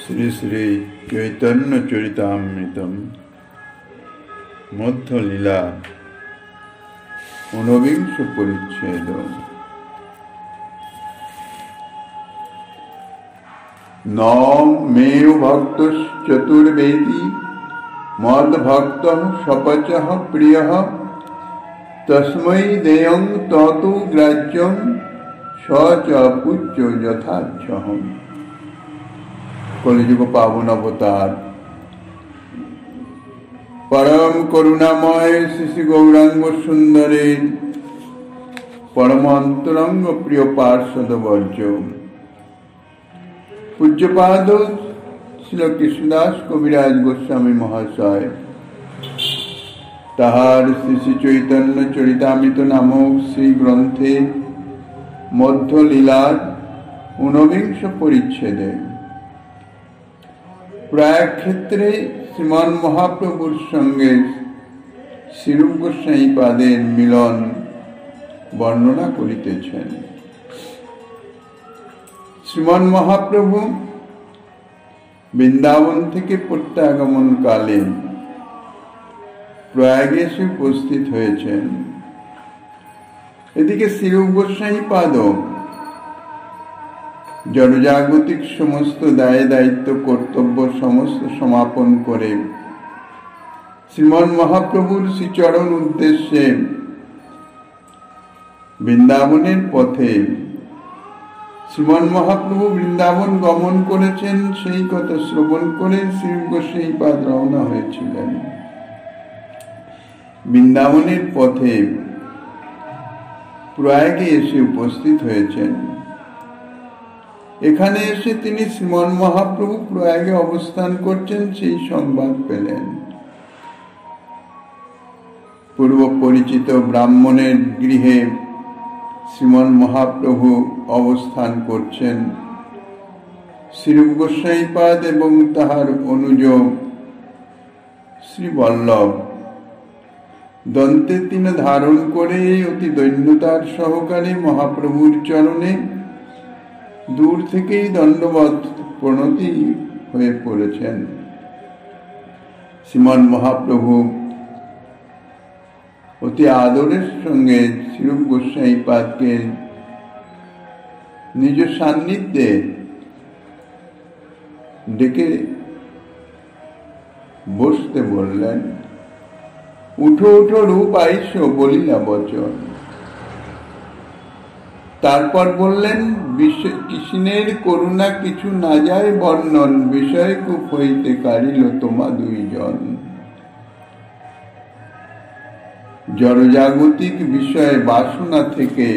শ্রী শ্রী চৈতন্য চরিতামৃতম মধ্য লীলা ঊনবিংশ পরিচ্ছেদ। ন মেয় ভক্ত চতুর্বেদী মদ ভক্ত সপচঃ প্রিয়ঃ তস্मै দেয়ং ততু গ্রাহ্যং স চ পূজ্য যথার্থঃ। কলিযুগ পাবন অবতার পরম করুণাময় শ্রী গৌরাঙ্গ সুন্দরের পরম অন্তরঙ্গ প্রিয় পার্ষদ বর্জ পূজ্যপাদ শ্রী কৃষ্ণদাস কবিরাজ গোস্বামী মহাশয় তাহার শ্রী শ্রী চৈতন্য চরিতামৃত নামক শ্রী গ্রন্থে মধ্য লীলার ঊনবিংশ পরিচ্ছেদে প্রায় ক্ষেত্রে শ্রীমান মহাপ্রভুর সঙ্গে শ্রীরূপ গোস্বামী পাদের মিলন বর্ণনা করিতেছেন। শ্রীমান মহাপ্রভু বৃন্দাবন থেকে প্রত্যাগমন কালে প্রয়াগে এসে উপস্থিত হয়েছেন। এদিকে শ্রীরূপ গোস্বামী পাদ জড়জাগতিক সমস্ত দায় দায়িত্ব কর্তব্য সমস্ত সমাপন করে শ্রীমান মহাপ্রভুর শ্রীচরণ উদ্দেশ্যে বৃন্দাবনের পথে শ্রীমান মহাপ্রভু বৃন্দাবন গমন করেছেন সেই কথা শ্রবণ করে শ্রী গোস্বামী পাদ রওনা হয়েছিলেন। বৃন্দাবনের পথে প্রয়াগে এসে উপস্থিত হয়েছেন। এখানে এসে তিনি শ্রীমান মহাপ্রভু প্রয়াগে অবস্থান করছেন সেই সংবাদ পেলেন। পূর্ব পরিচিত ব্রাহ্মণের গৃহে শ্রীমান মহাপ্রভু অবস্থান করছেন। শ্রীরূপ গোস্বামী পাদ এবং তাহার অনুজ শ্রী বল্লভ দন্তে তিন ধারণ করে অতি দৈন্যতার সহকারে মহাপ্রভুর চরণে দূর থেকেই দণ্ডবত প্রণতি হয়ে পড়েছেন। শ্রীমান মহাপ্রভু অতি আদরের সঙ্গে শ্রীরূপ গোস্বামী পাদকে নিজ সান্নিধ্যে ডেকে বসতে বললেন। উঠো উঠো রূপ আইস বলিলা বচন। তারপর বললেন, কৃষ্ণের করুণা কিছু না যায় বর্ণন, বিষয় কূপ হইতে কারিল তোমা দুইজন। জড়জাগতিক বিষয় বাসনা থেকে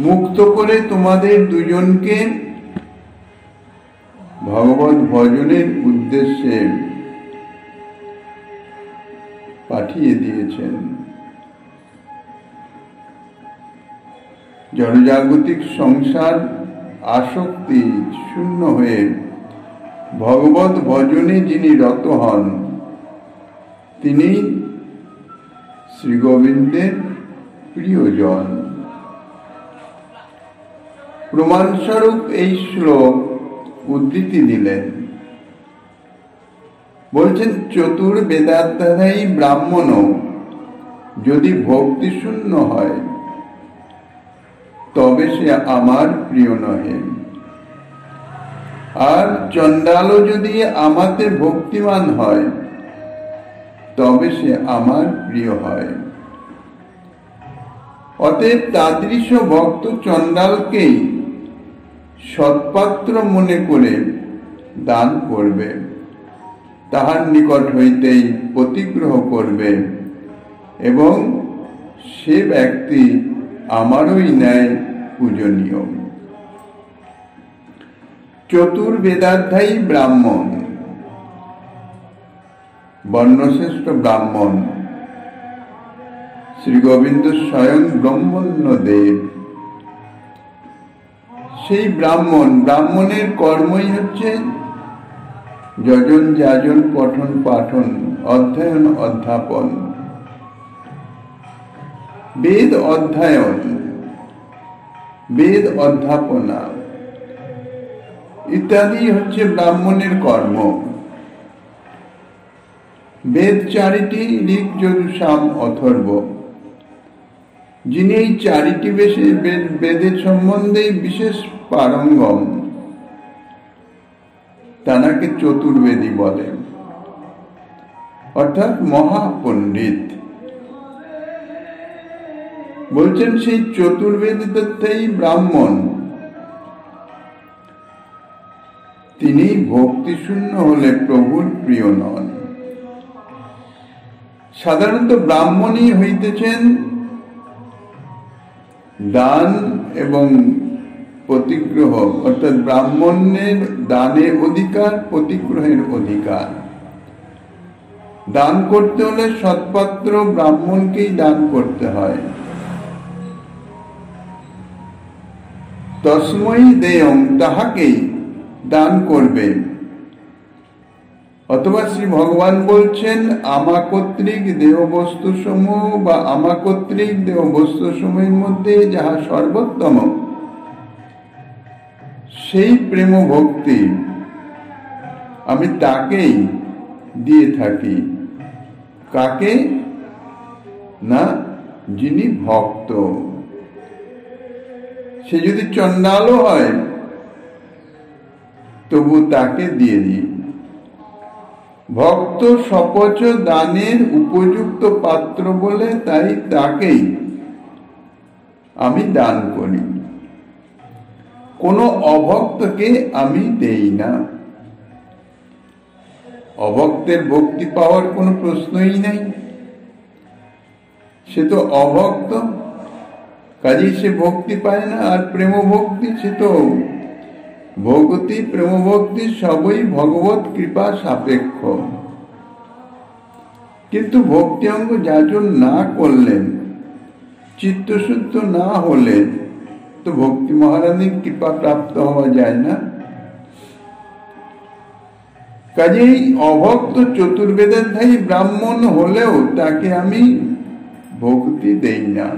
মুক্ত করে তোমাদের দুজনকে ভগবত ভজনের উদ্দেশ্যে পাঠিয়ে দিয়েছেন। জড়জাগতিক সংসার আসক্তি শূন্য হয়ে ভগবত ভজনে যিনি রত হন তিনি শ্রী গোবিন্দের প্রিয়জন। প্রমাণস্বরূপ এই শ্লোক উদ্ধৃতি দিলেন। বলছেন, চতুর্বেদাধ্যায়ী ব্রাহ্মণ যদি ভক্তি শূন্য হয় তবে সে আমার প্রিয় নহে, আর চণ্ডাল যদি আমাতে ভক্তিমান হয় তবে সে আমার প্রিয় হয়। অতএব তাদৃশ ভক্ত চণ্ডালকেই সৎপাত্র মনে করে দান করবে, তাহার নিকট হইতেই প্রতিগ্রহ করবে এবং সে ব্যক্তি আমারই ন্যায় পূজনীয়। চতুর্বেদাধ্যায়ী ব্রাহ্মণ, বর্ণশ্রেষ্ঠ ব্রাহ্মণ শ্রী গোবিন্দ স্বয়ং ব্রহ্মণ্য দেব। সেই ব্রাহ্মণের কর্মই হচ্ছে যজন যাজন পঠন পাঠন অধ্যয়ন অধ্যাপন। বেদ অধ্যয়ন, বেদ অধ্যাপনা ইত্যাদি হচ্ছে ব্রাহ্মণের কর্ম। বেদ চারিটি, ঋক, যজুঃ, সাম, অথর্ব। যিনি এই চারিটি বেদের সম্বন্ধে বিশেষ পারঙ্গম, তানাকে চতুর্বেদী বলে, অর্থাৎ মহাপণ্ডিত। বলছেন সেই চতুর্বেদী ব্রাহ্মণ, তিনি ভক্তিশূন্য হলে প্রভুর প্রিয় নন। সাধারণত ব্রাহ্মণই হইতেছেন দান এবং প্রতিগ্রহ, অর্থাৎ ব্রাহ্মণের দানে অধিকার, প্রতিগ্রহের অধিকার। দান করতে হলে সৎপাত্র ব্রাহ্মণকেই দান করতে হয়। তস্মৈ দেয়ং, তাহাকেই দান করবে। অথবা শ্রী ভগবান বলছেন, আমা কর্তৃক দেহ বস্তু সমূহ বা আমা কর্তৃক দেহ বস্তু সমূহের মধ্যে যাহা সর্বোত্তম, সেই প্রেম ভক্তি আমি তাকেই দিয়ে থাকি। কাকে? না, যিনি ভক্ত। সে যদি চণ্ডালও হয় তবু তাকে দিয়ে দিই। ভক্ত সপচ দানের উপযুক্ত পাত্র বলে তাই তাকেই আমি দান করি। কোনো অভক্তকে আমি দেই না। অভক্তের ভক্তি পাওয়ার কোনো প্রশ্নই নাই, সে তো অভক্ত, কাজেই সে ভক্তি পায় না। আর প্রেম ভক্তি, সে তো ভক্তি, প্রেম ভক্তি সবই ভগবত কৃপা সাপেক্ষ। কিন্তু ভক্তি অঙ্গ যাজন না করলেন, চিত্তশুদ্ধ না হলে তো ভক্তি মহারানীর কৃপা প্রাপ্ত হওয়া যায় না। কাজেই অভক্ত চতুর্বেদাধ্যায়ী ব্রাহ্মণ হলেও তাকে আমি ভক্তি দেই না।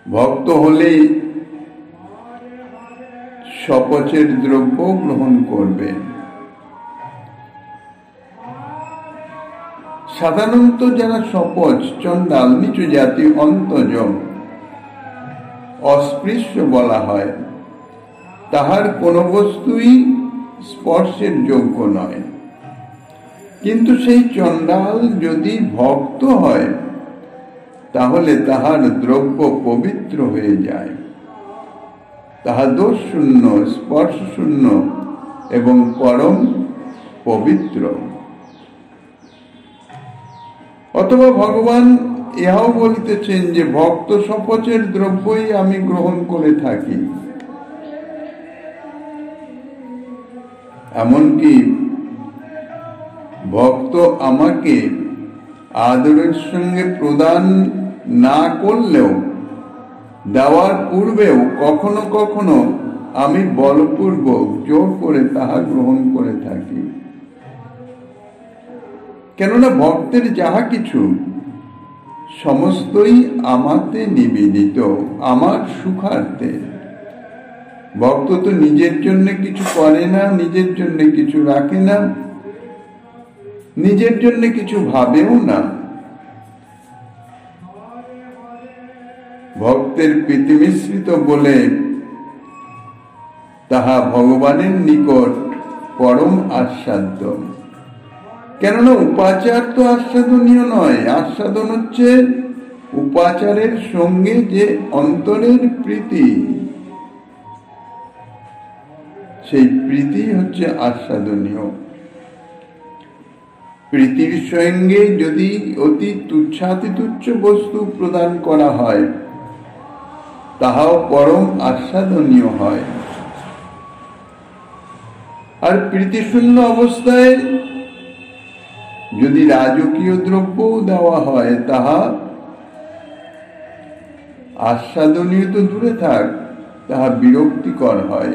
ভক্ত হলে শপথের দ্রব্য গ্রহণ করবে। সাধারণত যারা শপথ, চণ্ডাল, নিচু জাতি, অন্তজ, অস্পৃশ্য বলা হয়, তাহার কোন বস্তুই স্পর্শের যোগ্য নয়। কিন্তু সেই চণ্ডাল যদি ভক্ত হয় তাহলে তাহার দ্রব্য পবিত্র হয়ে যায়। তাহা দোষ শূন্য, স্পর্শ শূন্য এবং পরম পবিত্র। অথবা ভগবান ইহাও বলিতেছেন যে ভক্ত শপথের দ্রব্যই আমি গ্রহণ করে থাকি। এমনকি ভক্ত আমাকে আদরের সঙ্গে প্রদান না করলেও, দেওয়ার পূর্বেও কখনো কখনো আমি বলপূর্বক জোর করে তাহা গ্রহণ করে থাকি। কেননা ভক্তের যাহা কিছু সমস্তই আমাতে নিবেদিত, আমার সুখার্থে। ভক্ত তো নিজের জন্য কিছু করে না, নিজের জন্য কিছু রাখে না, নিজের জন্য কিছু ভাবেও না। ভক্তের প্রীতি মিশ্রিত বলে তাহা ভগবানের নিকট পরম আস্বাদ্য। কেননা উপাচার তো আস্বাদনীয় নয়। আস্বাদন হচ্ছে উপাচারের সঙ্গে যে অন্তরের প্রীতি, সেই প্রীতি হচ্ছে আস্বাদনীয়। প্রীতির সঙ্গে যদি অতি তুচ্ছাতি তুচ্ছ বস্তু প্রদান করা হয় তাহাও পরম আস্বাদনীয় হয়। আর প্রীতিশূন্য অবস্থায় যদি রাজকীয় দ্রব্যও দেওয়া হয় তাহা আস্বাদনীয় তো দূরে থাক, তাহা বিরক্তিকর হয়।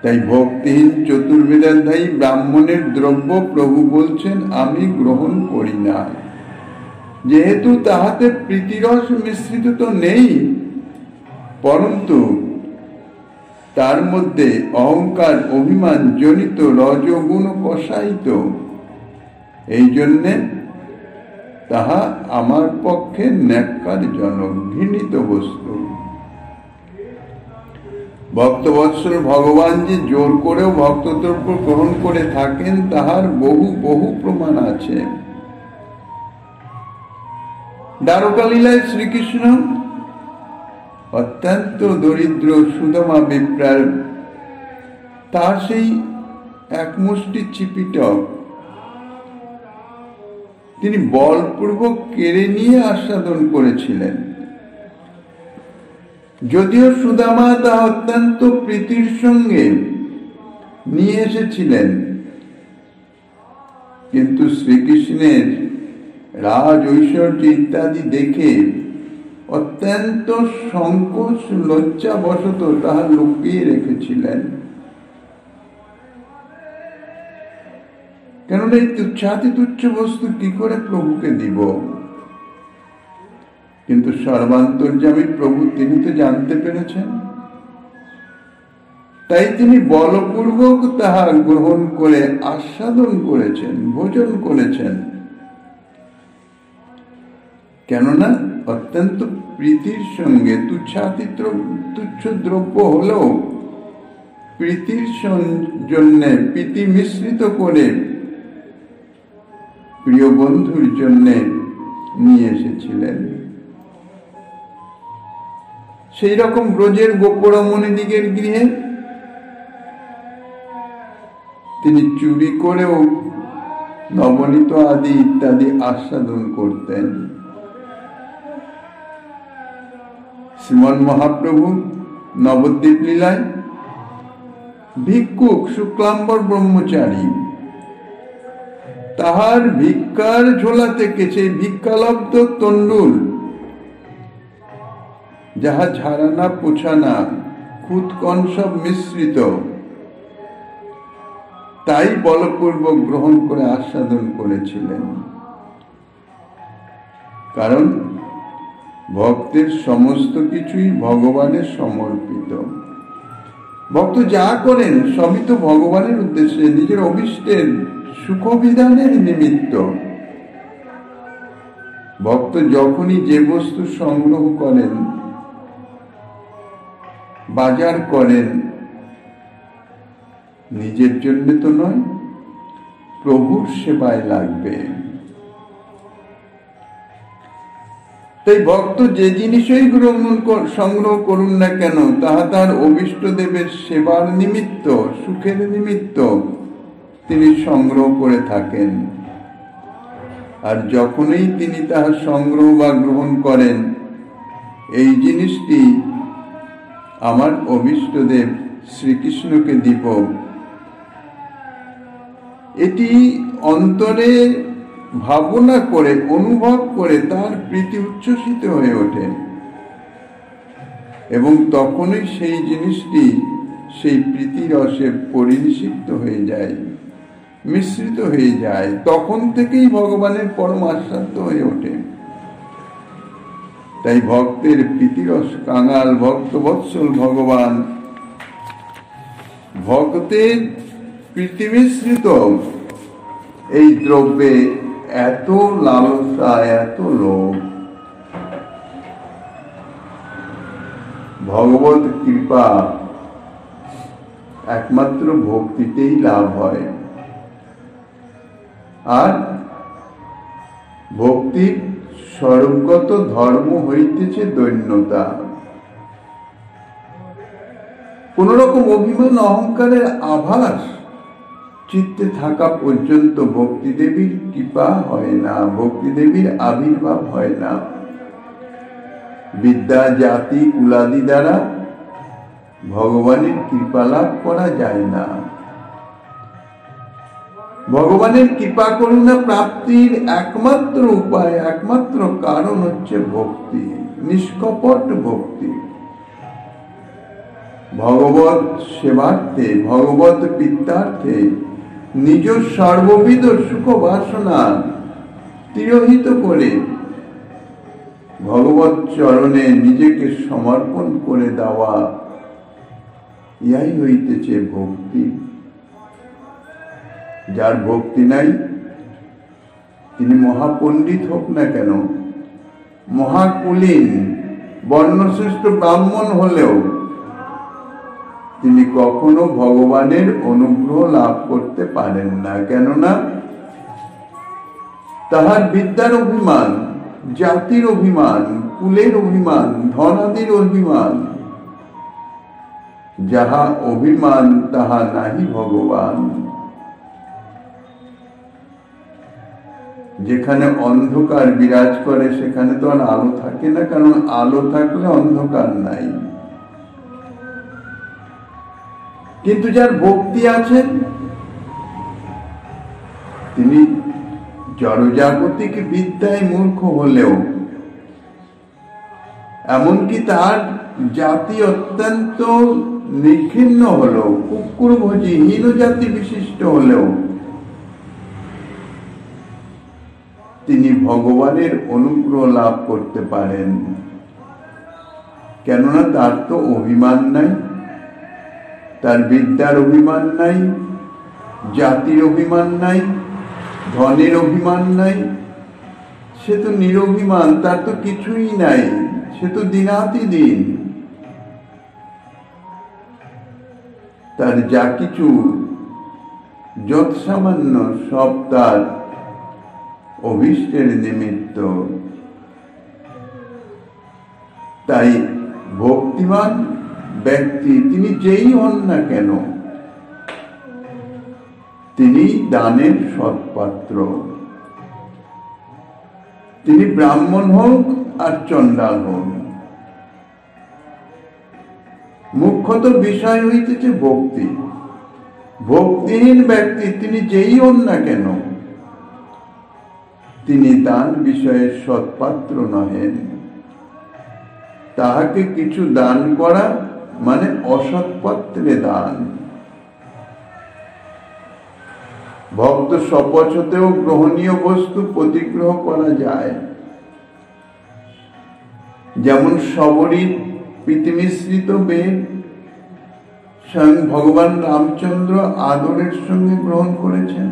তাই ভক্তিহীন চতুর্বেদাধ্যায়ী ব্রাহ্মণের দ্রব্য প্রভু বলছেন আমি গ্রহণ করি না। যেহেতু তাহাতে প্রীতিরস মিশ্রিত তো নেই, পরন্তু তার মধ্যে অহংকার অভিমান জনিত রজগুণ কষায়িত, এই জন্যে তাহা আমার পক্ষে ন্যাক্কারজনক, ঘৃণিত বস্তু। ভক্তবৎসল ভগবান যে জোর করেও ভক্তদ্রব্য গ্রহণ করে থাকেন, তাহার বহু বহু প্রমাণ আছে। দ্বারকা লীলায় শ্রীকৃষ্ণ অত্যন্ত দরিদ্র সুদামা বিপ্রার তার সেই এক মুষ্টি চিপিটক তিনি বলপূর্বক কেড়ে নিয়ে আস্বাদন করেছিলেন। যদিও সুদামা তা অত্যন্ত প্রীতির সঙ্গে নিয়ে এসেছিলেন, কিন্তু শ্রীকৃষ্ণের রাজ ঐশ্বর্য ইত্যাদি দেখে অত্যন্ত সংকোচ লজ্জাবশত তাহা লুকিয়ে রেখেছিলেন। কেননা এই তুচ্ছাতি তুচ্ছ বস্তু কি করে প্রভুকে দিব? কিন্তু সর্বান্তর্যামী প্রভু তিনি তো জানতে পেরেছেন, তাই তিনি বলপূর্বক তাহা গ্রহণ করে আস্বাদন করেছেন, ভোজন করেছেন। কেননা অত্যন্ত প্রীতির সঙ্গে তুচ্ছ দ্রব্য হলেও প্রীতির জন্য প্রীতি মিশ্রিত করে প্রিয় বন্ধুর জন্য নিয়ে এসেছিলেন। সেই রকম ব্রজের গোপরমণিদিগের গৃহে তিনি চুরি করেও নবনীত আদি ইত্যাদি আস্বাদন করতেন। শ্রীমন মহাপ্রভু নবদ্বীপ লীলায় ভিক্ষুক শুক্লাম্বর ব্রহ্মচারী তাহার ভিক্ষার ঝোলা থেকে সেই ভিক্ষালব্ধ তণ্ডুল, যাহা ঝাড়ানা পোছানা খুদকন সব মিশ্রিত, তাই বলপূর্বক গ্রহণ করে আস্বাদন করেছিলেন। কারণ ভক্তের সমস্ত কিছুই ভগবানের সমর্পিত। ভক্ত যা করেন সবই তো ভগবানের উদ্দেশ্যে, নিজের অভীষ্টের সুখবিধানের নিমিত্ত। ভক্ত যখনই যে বস্তু সংগ্রহ করেন, বাজার করেন, নিজের জন্য তো নয়, প্রভুর সেবায় লাগবে। তাই ভক্ত যে জিনিসই সংগ্রহ করুন না কেন, তাহা তার অভীষ্ট দেবের সেবার নিমিত্ত, সুখের নিমিত্ত তিনি সংগ্রহ করে থাকেন। আর যখনই তিনি তাহা সংগ্রহ বা গ্রহণ করেন, এই জিনিসটি আমার অভীষ্টদেব শ্রীকৃষ্ণকে দিব, এটি অন্তরে ভাবনা করে অনুভব করে তার প্রীতি উচ্ছ্বসিত হয়ে ওঠে, এবং তখনই সেই জিনিসটি সেই প্রীতি রসে পরিনিষিক্ত হয়ে যায়, মিশ্রিত হয়ে যায়। তখন থেকেই ভগবানের পরম আস্বাদ্য হয়ে ওঠে। তাই ভক্তের প্রীতিরস কাঙাল ভক্তবৎসল ভগবান ভক্তের প্রীতি মিশ্রিত এই দ্রব্যে এত লালসা, এত লোভ। ভগবত কৃপা একমাত্র ভক্তিতেই লাভ হয়। আর ভক্তির স্বরূপগত ধর্ম হইতেছে দৈন্যতা। কোন রকম অভিমান অহংকারের আভাস চিত্তে থাকা পর্যন্ত ভক্তি দেবীর কৃপা হয় না, ভক্তি দেবীর আবির্ভাব হয় না। বিদ্যা জাতি কুলাদি দ্বারা ভগবানের কৃপা লাভ করা যায় না। ভগবানের কৃপা করুণা প্রাপ্তির একমাত্র উপায়, একমাত্র কারণ হচ্ছে ভক্তি, নিষ্কপট ভক্তি। ভগবত সেবার্থে, ভগবত পিত্তার্থে নিজ সর্ববিধ সুখ বাসনা তিরোহিত করে ভগবত চরণে নিজেকে সমর্পণ করে দেওয়া, ইহাই হইতেছে ভক্তি। যার ভক্তি নাই, তিনি মহাপণ্ডিত হোক না কেন, মহাকুলীন বর্ণশ্রেষ্ঠ ব্রাহ্মণ হলেও তিনি কখনো ভগবানের অনুগ্রহ লাভ করতে পারেন না। কেননা তাহার বিদ্যার অভিমান, জাতির অভিমান, কুলের অভিমান, ধনাদির অভিমান, যাহা অভিমান তাহা নাহি ভগবান। যেখানে অন্ধকার বিরাজ করে সেখানে তো আর আলো থাকে না, কারণ আলো থাকলে অন্ধকার নাই। কিন্তু যার ভক্তি আছেন, তিনি জড়জাগতিক বিদ্যায় মূর্খ হলেও, এমনকি তার জাতি অত্যন্ত নিখিন্ন হলেও, কুকুরভোজী হীন জাতি বিশিষ্ট হলেও, তিনি ভগবানের অনুগ্রহ লাভ করতে পারেন। কেননা তার তো অভিমান নাই, তার বিদ্যার অভিমান নাই, জাতির অভিমান নাই, ধনের অভিমান নাই, সে তো নিরভিমান, তার তো কিছুই নাই, সে তো দিনাতিদিন। তার যা কিছু যৎ সামান্য সব তার অভীষ্টের নিমিত্ত। তাই ভক্তিমান ব্যক্তি তিনি যেই হন না কেন, তিনি দানের সৎপাত্র। তিনি ব্রাহ্মণ হোক আর চণ্ডাল হোক, মুখ্যত বিষয় হইতেছে ভক্তি। ভক্তিহীন ব্যক্তি তিনি যেই হন না কেন, তিনি দান বিষয়ে সৎপাত্র নহেন। তাহাকে কিছু দান করা মানে অসৎপাত্রে দান। ভক্ত স্বপছতেও গ্রহণীয় বস্তু প্রতিগ্রহ করা যায়, যেমন শবরীর প্রীতিমিশ্রিত বেদ স্বয়ং ভগবান রামচন্দ্র আদরের সঙ্গে গ্রহণ করেছেন।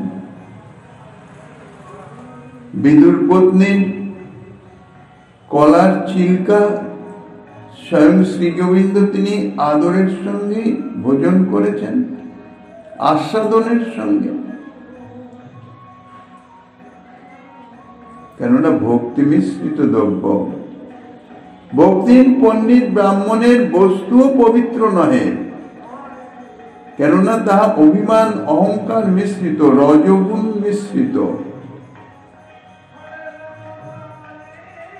বিদুর পত্নীর কলার চিল্কা স্বয়ং শ্রী গোবিন্দ তিনি আদরের সঙ্গে ভোজন করেছেন, আস্বাদনের সঙ্গে। কেননা ভক্তি মিশ্রিত দ্রব্য। ভক্তিহীন পণ্ডিত ব্রাহ্মণের বস্তুও পবিত্র নহে, কেননা তাহা অভিমান অহংকার মিশ্রিত, রজগুণ মিশ্রিত।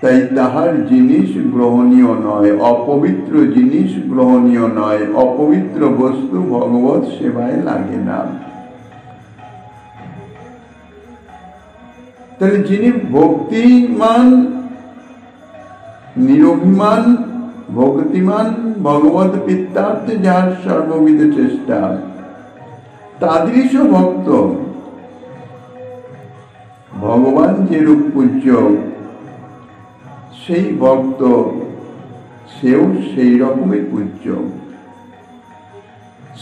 তাই তাহার জিনিস গ্রহণীয় নয়, অপবিত্র জিনিস গ্রহণীয় নয়, অপবিত্র বস্তু ভগবত সেবায় লাগে না। তাহলে যিনি ভক্তিমান, নিরভিমান, ভক্তিমান, ভগবত পিত্তার্থে যার সর্ববিধ চেষ্টা, তাদেরই ভক্ত। ভগবান যেরূপ পূজ্য, সেই ভক্ত সেও সেই রকমই পূজ্য।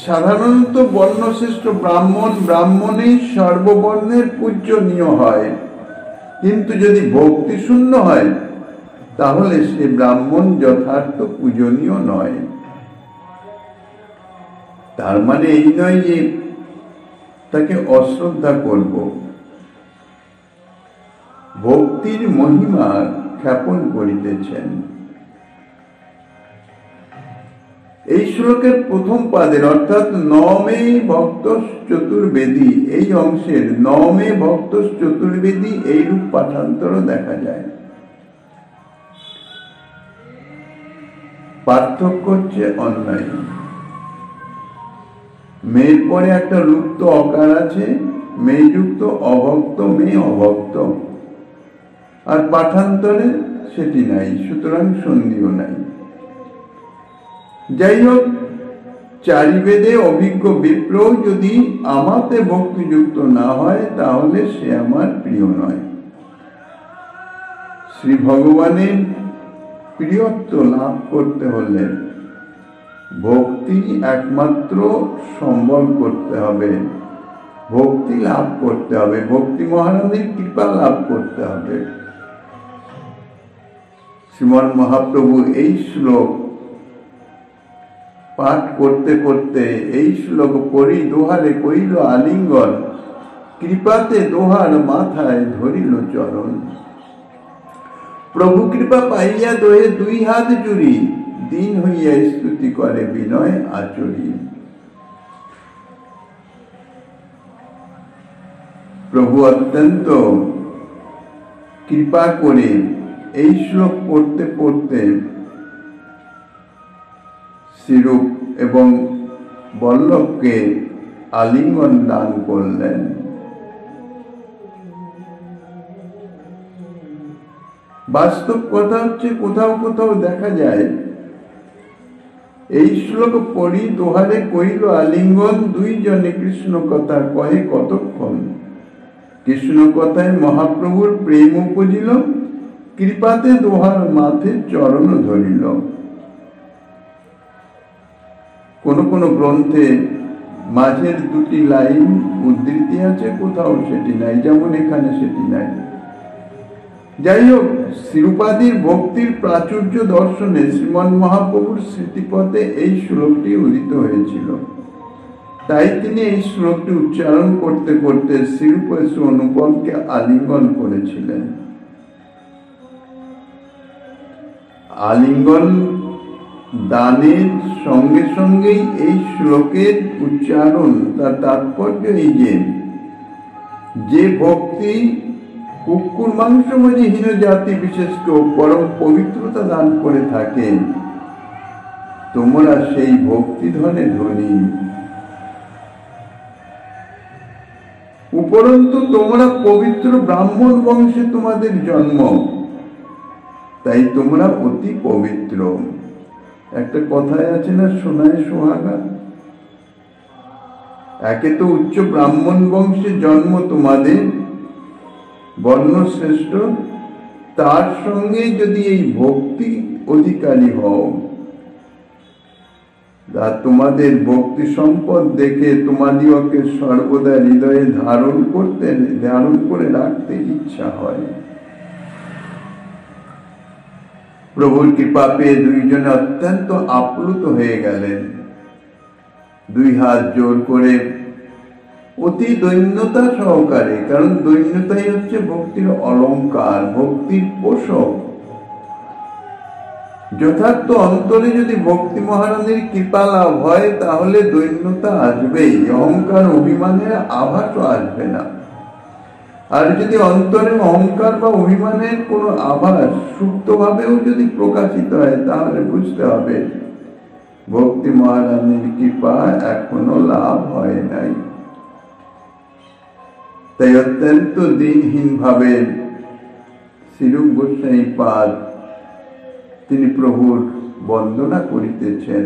সাধারণত বর্ণশ্রেষ্ঠ ব্রাহ্মণেই সর্ববর্ণের পূজ্যনীয় হয়, কিন্তু যদি ভক্তি শূন্য হয় তাহলে সে ব্রাহ্মণ যথার্থ পূজনীয় নয়। তার মানে এই নয় যে তাকে অশ্রদ্ধা করব। ভক্তির মহিমা খ্যাপন করিতেছেন। এই শ্লোকের প্রথম পাদের অর্থাৎ নমে ভক্ত চতুর্বেদী, এই অংশের নমে ভক্ত চতুর্বেদী এইরূপ পাঠান্তর দেখা যায়। পার্থক্য হচ্ছে অন্যায়। মেয়ের পরে একটা লুপ্ত অকার আছে, মেযুক্ত অভক্ত, মেয়ে অভক্ত, আর পাঠান্তরে সেটি নাই, সুতরাং সন্ধিও নাই। যাই হোক, চারিবেদে অভিজ্ঞ বিপ্র যদি আমাতে ভক্তিযুক্ত না হয় তাহলে সে আমার প্রিয় নয়। শ্রী ভগবানের প্রিয়ত্ব লাভ করতে হলে ভক্তি একমাত্র সম্বল করতে হবে, ভক্তি লাভ করতে হবে, ভক্তি মহারানীর কৃপা লাভ করতে হবে। শ্রীমন মহাপ্রভু এই শ্লোক পাঠ করতে করতে এই শ্লোক পড়ি দোহারে কইল আলিঙ্গন, কৃপাতে দোহার মাথায় ধরিল চরণ। প্রভু কৃপা পাইয়া দোহে দুই হাত জুড়ি, দিন হইয়া স্তুতি করে বিনয় আচরি। প্রভু অত্যন্ত কৃপা করে এই শ্লোক পড়তে পড়তে শ্রীরূপ এবং বল্লভকে আলিঙ্গন দান করলেন। বাস্তব কথা হচ্ছে, কোথাও কোথাও দেখা যায় এই শ্লোক পড়ি দোহারে কইল আলিঙ্গন, দুইজনে কৃষ্ণ কথা কহে কতক্ষণ। কৃষ্ণ কথায় মহাপ্রভুর প্রেম উপজিল, কৃপাতে দোহার মাথে চরণ ধরিল। কোন কোন গ্রন্থে মাঝের দুটি লাইন উদ্ধৃতি আছে, কোথাও সেটি নাই, যেমন এখানে সেটি নাই। যাই হোক, শ্রীরূপাদির ভক্তির প্রাচুর্য দর্শনে শ্রীমন মহাপ্রভুর স্মৃতিপথে এই শ্লোকটি উদিত হয়েছিল। তাই তিনি এই শ্লোকটি উচ্চারণ করতে করতে শ্রীরূপ শ্রী অনুপমকে আলিঙ্গন করেছিলেন। আলিঙ্গন দানের সঙ্গে সঙ্গেই এই শ্লোকের উচ্চারণ, তার তাৎপর্য এই যে ভক্তি কুকুর মাংসময় হীন জাতি বিশেষকেও পরম পবিত্রতা দান করে থাকেন, তোমরা সেই ভক্তি ধনে ধনী। উপরন্তু তোমরা পবিত্র ব্রাহ্মণ বংশে তোমাদের জন্ম, তাই তোমরা অতি পবিত্র। একটা কথায় আছে না, সোনায় সোহাগা। একে তো উচ্চ ব্রাহ্মণ বংশে জন্ম তোমাদের, বর্ণশ্রেষ্ঠ, তার সঙ্গে যদি এই ভক্তি অধিকারী হও, তোমাদের ভক্তি সম্পদ দেখে তোমাদিওকে সর্বদা হৃদয়ে ধারণ করে রাখতে ইচ্ছা হয়। প্রভুর কৃপা পেয়ে দুইজনে অত্যন্ত আপ্লুত হয়ে গেলেন। দুই হাত জোর করে অতি দৈন্যতা সহকারে, কারণ দৈন্যতাই হচ্ছে ভক্তির অলঙ্কার, ভক্তির পোষক। যথার্থ অন্তরে যদি ভক্তি মহারানীর কৃপা লাভ হয়, তাহলে দৈন্যতা আসবেই, অহংকার অভিমানের আভাসও আসবে না। আর যদি অন্তরে অহংকার বা অভিমানের কোনো আভাস সুপ্তভাবেও যদি প্রকাশিত হয়, তাহলে বুঝতে হবে ভক্তি মহারানীর কৃপা এখনো লাভ হয় নাই। তাই অত্যন্ত দিনহীন ভাবে শ্রীরূপ গোস্বামী পাদ তিনি প্রভুর বন্দনা করিতেছেন।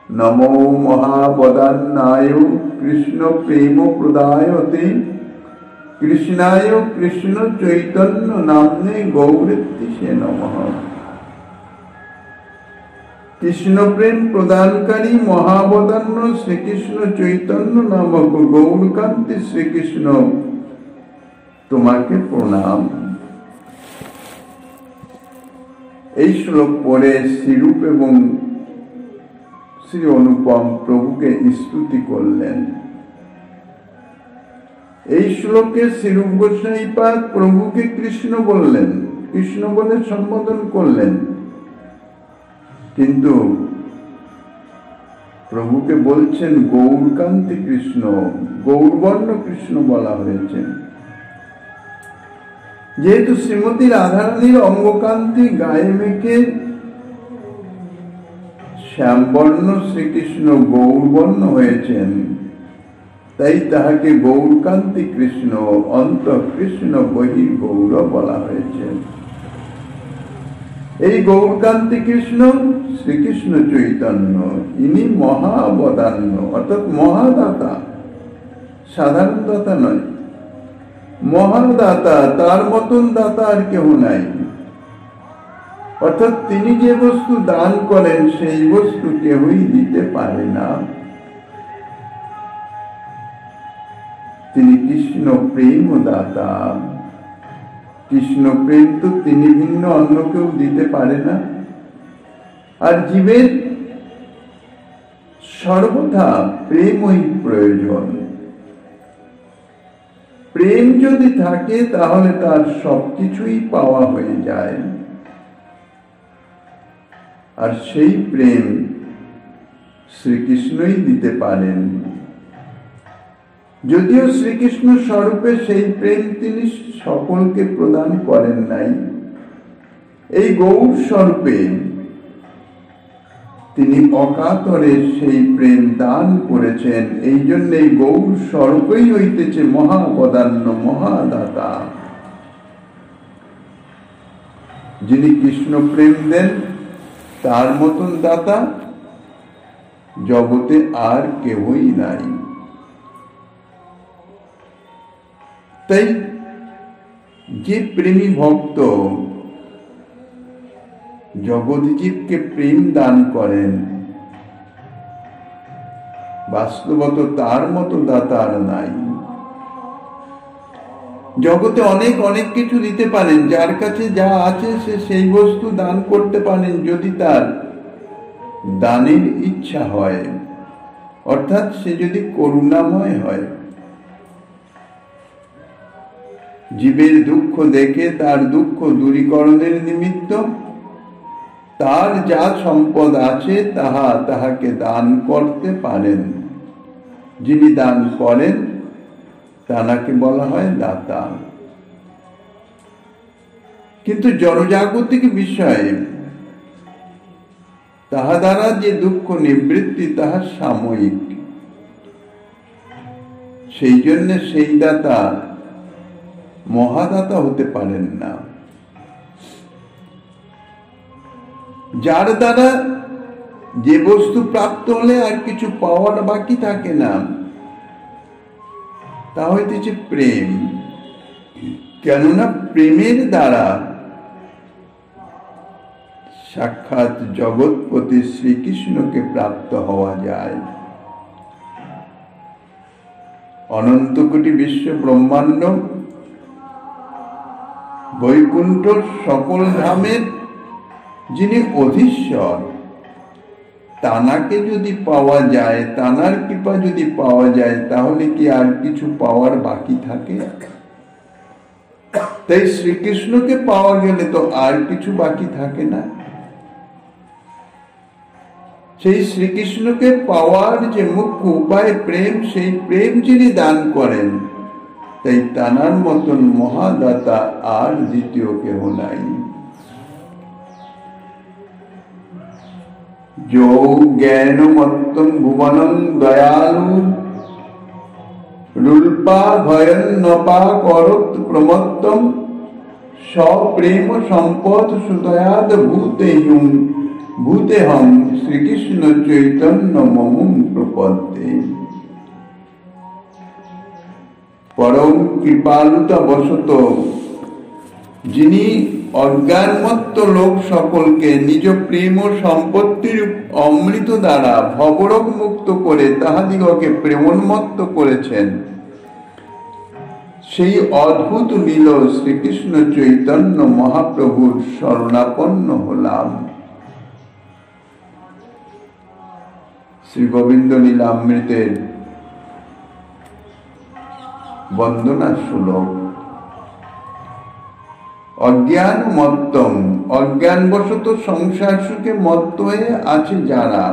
নমো মহাবদান্নায় কৃষ্ণ প্রেম প্রদায়তে, কৃষ্ণায় কৃষ্ণ চৈতন্য নাম্নে গৌরীশে নমঃ। কৃষ্ণ প্রেম প্রদানকারী মহাবদান্য শ্রীকৃষ্ণ চৈতন্য নামক গৌরকান্তি শ্রীকৃষ্ণ, তোমাকে প্রণাম। এই শ্লোক পড়ে শ্রীরূপ এবং শ্রী অনুপম প্রভুকে স্তুতি করলেন। এই শ্লোকে শ্রীরূপ গোস্বামী পাদ প্রভুকে কৃষ্ণ বললেন, কৃষ্ণ বলে সম্বোধন করলেন, কিন্তু প্রভুকে বলছেন গৌরকান্তি কৃষ্ণ, গৌরবর্ণ কৃষ্ণ বলা হয়েছে। যেহেতু শ্রীমতী রাধারানীর অঙ্গকান্তি গায়ে মেখে শ্যামবর্ণ শ্রীকৃষ্ণ গৌরবর্ণ হয়েছেন, তাই তাহাকে গৌরকান্তি কৃষ্ণ, অন্তঃকৃষ্ণ বহির গৌর বলা হয়েছে। এই গৌরকান্তি কৃষ্ণ শ্রীকৃষ্ণ চৈতন্য, ইনি মহাবদান্য, অর্থাৎ মহাদাতা, সাধারণ দাতা নয়, মহাদাতা। তার মতন দাতা আর কেউ নাই। অর্থাৎ তিনি যে বস্তু দান করেন সেই বস্তু কেউই দিতে পারে না। তিনি কৃষ্ণ প্রেম দাতা। কৃষ্ণ প্রেম তো তিনি ভিন্ন অন্য কেউ দিতে পারে না। আর জীবের সর্বদা প্রেমই প্রয়োজন। প্রেম যদি থাকে তাহলে তার সবকিছুই পাওয়া হয়ে যায়। আর সেই প্রেম শ্রীকৃষ্ণই দিতে পারেন। যদিও শ্রীকৃষ্ণ স্বরূপে সেই প্রেম তিনি সকলকে প্রদান করেন নাই, এই গৌর স্বরূপে তিনি অকাতরে সেই প্রেম দান করেছেন। এই জন্য এই গৌর স্বরূপেই হইতেছে মহাবদান্য, মহাদাতা। যিনি কৃষ্ণ প্রেম দেন তার মতন দাতা জগতে আর কেউই নাই। তাই যে প্রেমী ভক্ত জগৎজীবকে প্রেম দান করেন, বাস্তবত তার মতো দাতা আর নাই। জগতে অনেক অনেক কিছু দিতে পারেন, যার কাছে যা আছে সে সেই বস্তু দান করতে পারেন যদি তার দানের ইচ্ছা হয়, অর্থাৎ সে যদি করুণাময় হয়। জীবের দুঃখ দেখে তার দুঃখ দূরীকরণের নিমিত্ত তার যা সম্পদ আছে তাহাকে দান করতে পারেন। যিনি দান করেন তাকে বলা হয় দাতা। কিন্তু জড়জাগতিক বিষয়ে তাহা দ্বারা যে দুঃখ নিবৃত্তি তাহা সাময়িক। সেই জন্য সেই দাতা মহাদাতা হতে পারেন না। যার দ্বারা যে বস্তু প্রাপ্ত হলে আর কিছু পাওয়ার বাকি থাকে না, তা হইতেছে প্রেম। কেননা প্রেমের দ্বারা সাক্ষাৎ জগৎপতি শ্রীকৃষ্ণকে প্রাপ্ত হওয়া যায়। অনন্ত কোটি বিশ্ব ব্রহ্মাণ্ড বৈকুণ্ঠ সকল ধামের যিনি অধীশ্বর, তানাকে যদি পাওয়া যায়, তানার কৃপা যদি পাওয়া যায়, তাহলে কি আর কিছু পাওয়ার বাকি থাকে? তাই শ্রীকৃষ্ণকে পাওয়া গেলে তো আর কিছু বাকি থাকে না। সেই শ্রীকৃষ্ণকে পাওয়ার যে মুখ্য উপায় প্রেম, সেই প্রেম যিনি দান করেন, তাই তানার মতন মহাদাতা আর দ্বিতীয় কেহ নাই। যো জ্ঞানমত্তম ভুবনং দয়ালু রূপা ভয়ন্নপা করত প্রমত্তম সপ্রেম সম্পদ সুদয়াদ ভূতেহং শ্রীকৃষ্ণ চৈতন্য মমুং প্রপদ্যে। পরম কৃপালুতা বশত যিনি অজ্ঞানমত্ত লোক সকলকে নিজ প্রেম ও সম্পত্তির অমৃত দ্বারা ভবরোগ মুক্ত করে তাহাদিগকে প্রেমোন্মত্ত করেছেন, সেই অদ্ভুত লীল শ্রীকৃষ্ণ চৈতন্য মহাপ্রভুর শরণাপন্ন হলাম। শ্রী গোবিন্দ লীলামৃতের বন্দনা শ্লোক। অজ্ঞান মত্তম, অজ্ঞানবশত সংসার সুখে মত্ত হয়ে আছে যারা,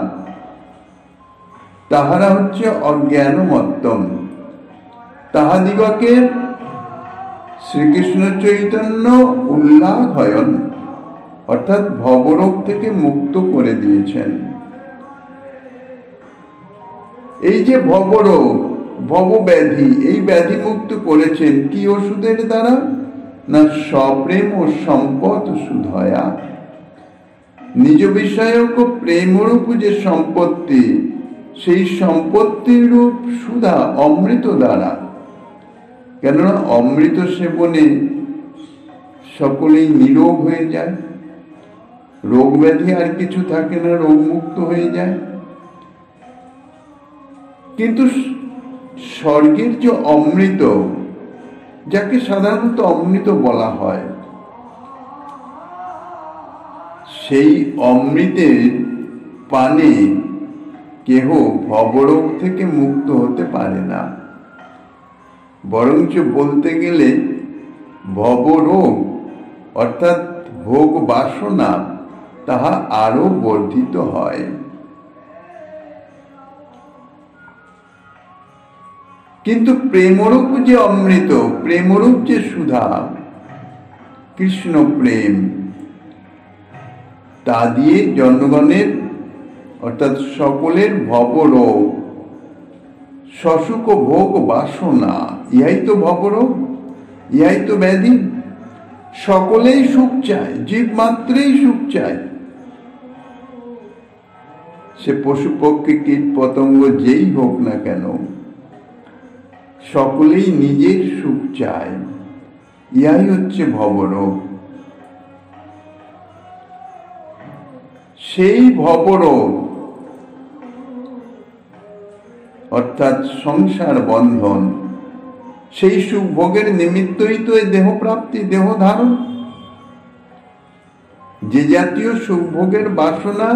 তাহারা হচ্ছে অজ্ঞান মত্তম। তাহাদিগকে শ্রীকৃষ্ণ চৈতন্য উল্লাঘয়ন অর্থাৎ ভবরোগ থেকে মুক্ত করে দিয়েছেন। এই যে ভবরোগ, ভবব্যাধি, এই ব্যাধি মুক্ত করেছেন কি ওষুধের দ্বারা? না সপ্রেম ও সম্পদ সুধয়া। নিজ বিষয়ক প্রেমরূপ যে সম্পত্তি, সেই সম্পত্তির রূপ সুধা অমৃত দ্বারা। কেননা অমৃত সেবনে সকলেই নীরব হয়ে যায়, রোগ ব্যাধি আর কিছু থাকে না, রোগ মুক্ত হয়ে যায়। কিন্তু স্বর্গের যে অমৃত, যাকে সাধারণত অমৃত বলা হয়, সেই অমৃতের পানে কেহ ভবরোগ থেকে মুক্ত হতে পারে না। বরঞ্চ বলতে গেলে ভবরোগ অর্থাৎ ভোগ বাসনা তাহা আরো বর্ধিত হয়। কিন্তু প্রেমরূপ যে অমৃত, প্রেমরূপ যে সুধা, কৃষ্ণ প্রেম, তা দিয়ে জনগণের অর্থাৎ সকলের ভবরোগ, সসুখ ভোগ বাসনা, ইহাই তো ভবরোগ, ইহাই তো ব্যাধি। সকলেই সুখ চায়, জীব মাত্রেই সুখ চায়। সে পশু পক্ষী কীট পতঙ্গ যেই হোক না কেন, সকলেই নিজের সুখ চায়। ইহাই হচ্ছে ভবরোগ। সেই ভবরোগ অর্থাৎ সংসার বন্ধন, সেই সুখ ভোগের নিমিত্তই তো এই দেহ প্রাপ্তি, দেহ ধারণ। যে জাতীয় সুখ ভোগের বাসনা,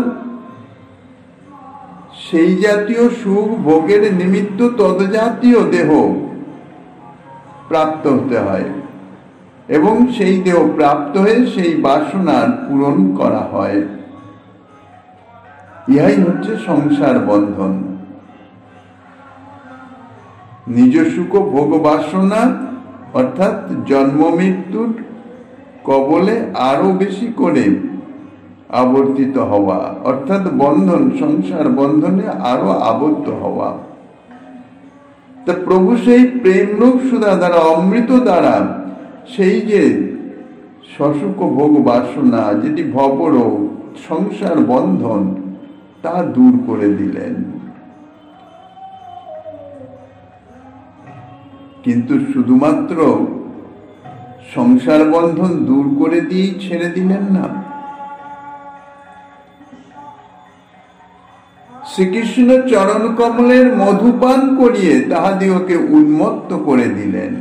সেই জাতীয় সুখ ভোগের নিমিত্ত তদ্জাতীয় দেহ প্রাপ্ত হতে হয়, এবং সেই দেহ প্রাপ্ত হয়ে সেই বাসনার পূরণ করা হয়। ইহাই হচ্ছে সংসার বন্ধন। নিজ সুখ ভোগ বাসনা অর্থাৎ জন্ম মৃত্যুর কবলে আরো বেশি করে আবর্তিত হওয়া, অর্থাৎ বন্ধন, সংসার বন্ধনে আরো আবদ্ধ হওয়া। তা প্রভু সেই প্রেমরূপ সুধা দ্বারা, অমৃত দ্বারা সেই যে সসুখ ভোগ বাসনা, যেটি ভবরোগ, সংসার বন্ধন, তা দূর করে দিলেন। কিন্তু শুধুমাত্র সংসার বন্ধন দূর করে দিয়েই ছেড়ে দিলেন না। শ্রীকৃষ্ণ চরণ কমলের মধুপান করিয়ে তাহাদিগকে উন্মত্ত করে দিলেন।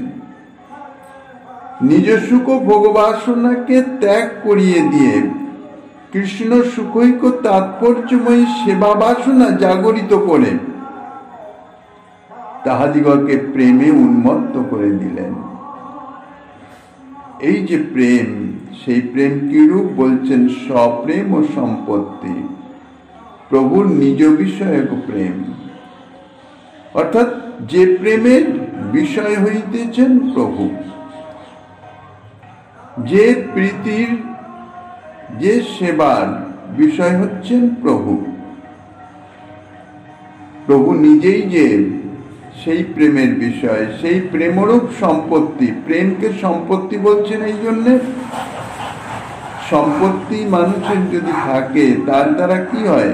নিজ সুখ ভোগবাসনাকে ত্যাগ করিয়ে দিয়ে কৃষ্ণ সুখৈক তাৎপর্যময়ী সেবা বাসনা জাগরিত করে তাহাদিগকে প্রেমে উন্মত্ত করে দিলেন। এই যে প্রেম, সেই প্রেম কিরূপ বলছেন? সপ্রেম ও সম্পত্তি, প্রভুর নিজ বিষয়ক প্রেম, অর্থাৎ যে প্রেমের বিষয় হইতেছেন প্রভু, যে প্রীতির, যে সেবার বিষয় হচ্ছেন প্রভু। প্রভু নিজেই যে সেই প্রেমের বিষয়, সেই প্রেমরূপ সম্পত্তি। প্রেমকে সম্পত্তি বলছেন এই জন্যে, সম্পত্তি মানুষের যদি থাকে, তার দ্বারা কি হয়?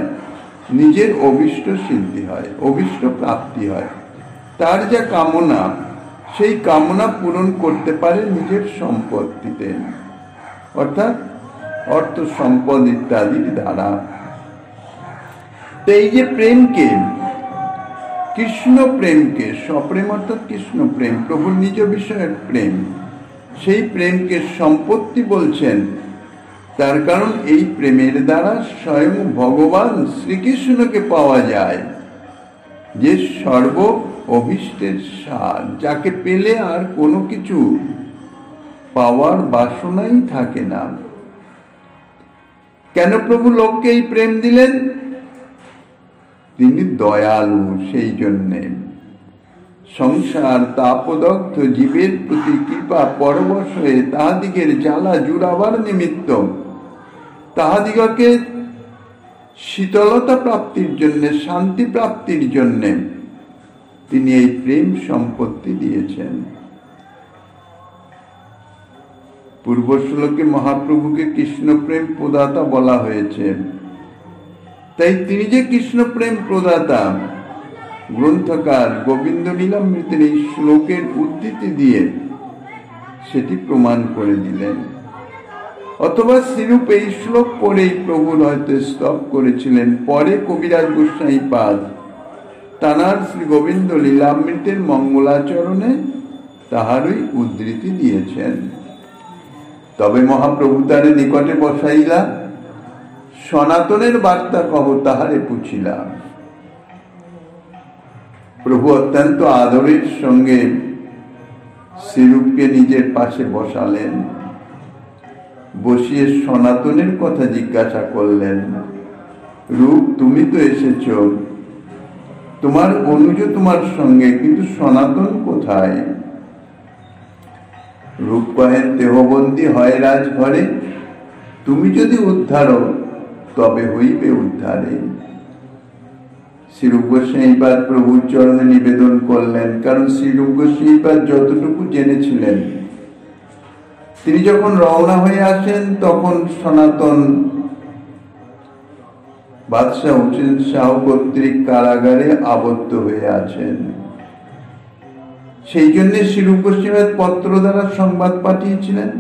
নিজের অভিষ্ট সিদ্ধি হয়, অভিষ্ট প্রাপ্তি হয়। তার যা কামনা, সেই কামনা পূরণ করতে পারে নিজের সম্পত্তিতে, অর্থাৎ অর্থ সম্পদ ইত্যাদির দ্বারা। এই যে প্রেমকে, কৃষ্ণ প্রেমকে, সপ্রেম অর্থাৎ কৃষ্ণ প্রেম, প্রভুর নিজ বিষয়ের প্রেম, সেই প্রেমকে সম্পত্তি বলছেন। তার কারণ এই প্রেমের দ্বারা স্বয়ং ভগবান শ্রীকৃষ্ণকে পাওয়া যায়, যে সর্ব অভীষ্টের সার, যাকে পেলে আর কোনো কিছু পাওয়ার বাসনাই থাকে না। কেন প্রভু লোককে এই প্রেম দিলেন? তিনি দয়ালু, সেই জন্যে সংসার তাপদগ্ধ জীবের প্রতি কৃপা পরবশ হয়ে তাহাদিগের জ্বালা জুড়াবার নিমিত্ত, তাহাদিগকে শীতলতা প্রাপ্তির জন্য, শান্তি প্রাপ্তির জন্য তিনি এই প্রেম সম্পত্তি দিয়েছেন। পূর্ব শ্লোকে মহাপ্রভুকে কৃষ্ণ প্রেম প্রদাতা বলা হয়েছে। তাই তিনি যে কৃষ্ণ প্রেম প্রদাতা, গ্রন্থকার গোবিন্দ লীলামৃতের এই শ্লোকের উদ্ধৃতি দিয়ে সেটি প্রমাণ করে দিলেন। অথবা শ্রীরূপ এই শ্লোক পড়েই প্রভুর হয়তো স্তব করেছিলেন। পরে কবিরাজ গোস্বামী পাদ তানার শ্রী গোবিন্দ লীলামৃতের মঙ্গলাচরণে তাহারই উদ্ধৃতি দিয়েছেন। তবে মহাপ্রভু তারে নিকটে বসাইলা, সনাতনের বার্তা কহ তাহারে পুছিলা। প্রভু অত্যন্ত আদরের সঙ্গে শ্রীরূপকে নিজের পাশে বসালেন, বসিয়ে সনাতনের কথা জিজ্ঞাসা করলেন। রূপ, তুমি তো এসেছ, তোমার অনুজ তোমার সঙ্গে, কিন্তু সনাতন কোথায়? রূপ কহেন, দেহবন্দী হয় রাজঘরে, তুমি যদি উদ্ধার তবে হইবে উদ্ধারে। শ্রীরূপ গোস্বামীপাদ প্রভুর চরণে নিবেদন করলেন, কারণ শ্রীরূপ গোস্বামীপাদ যতটুকু জেনেছিলেন, তিনি যখন রওনা হয়ে আসেন তখন সনাতন বাদশাহ হুসেন শাহ কর্তৃক কারাগারে আবদ্ধ হয়ে আছেন। সেই জন্য শ্রীরূপ গোস্বামীপাদ পত্র দ্বারা সংবাদ পাঠিয়েছিলেন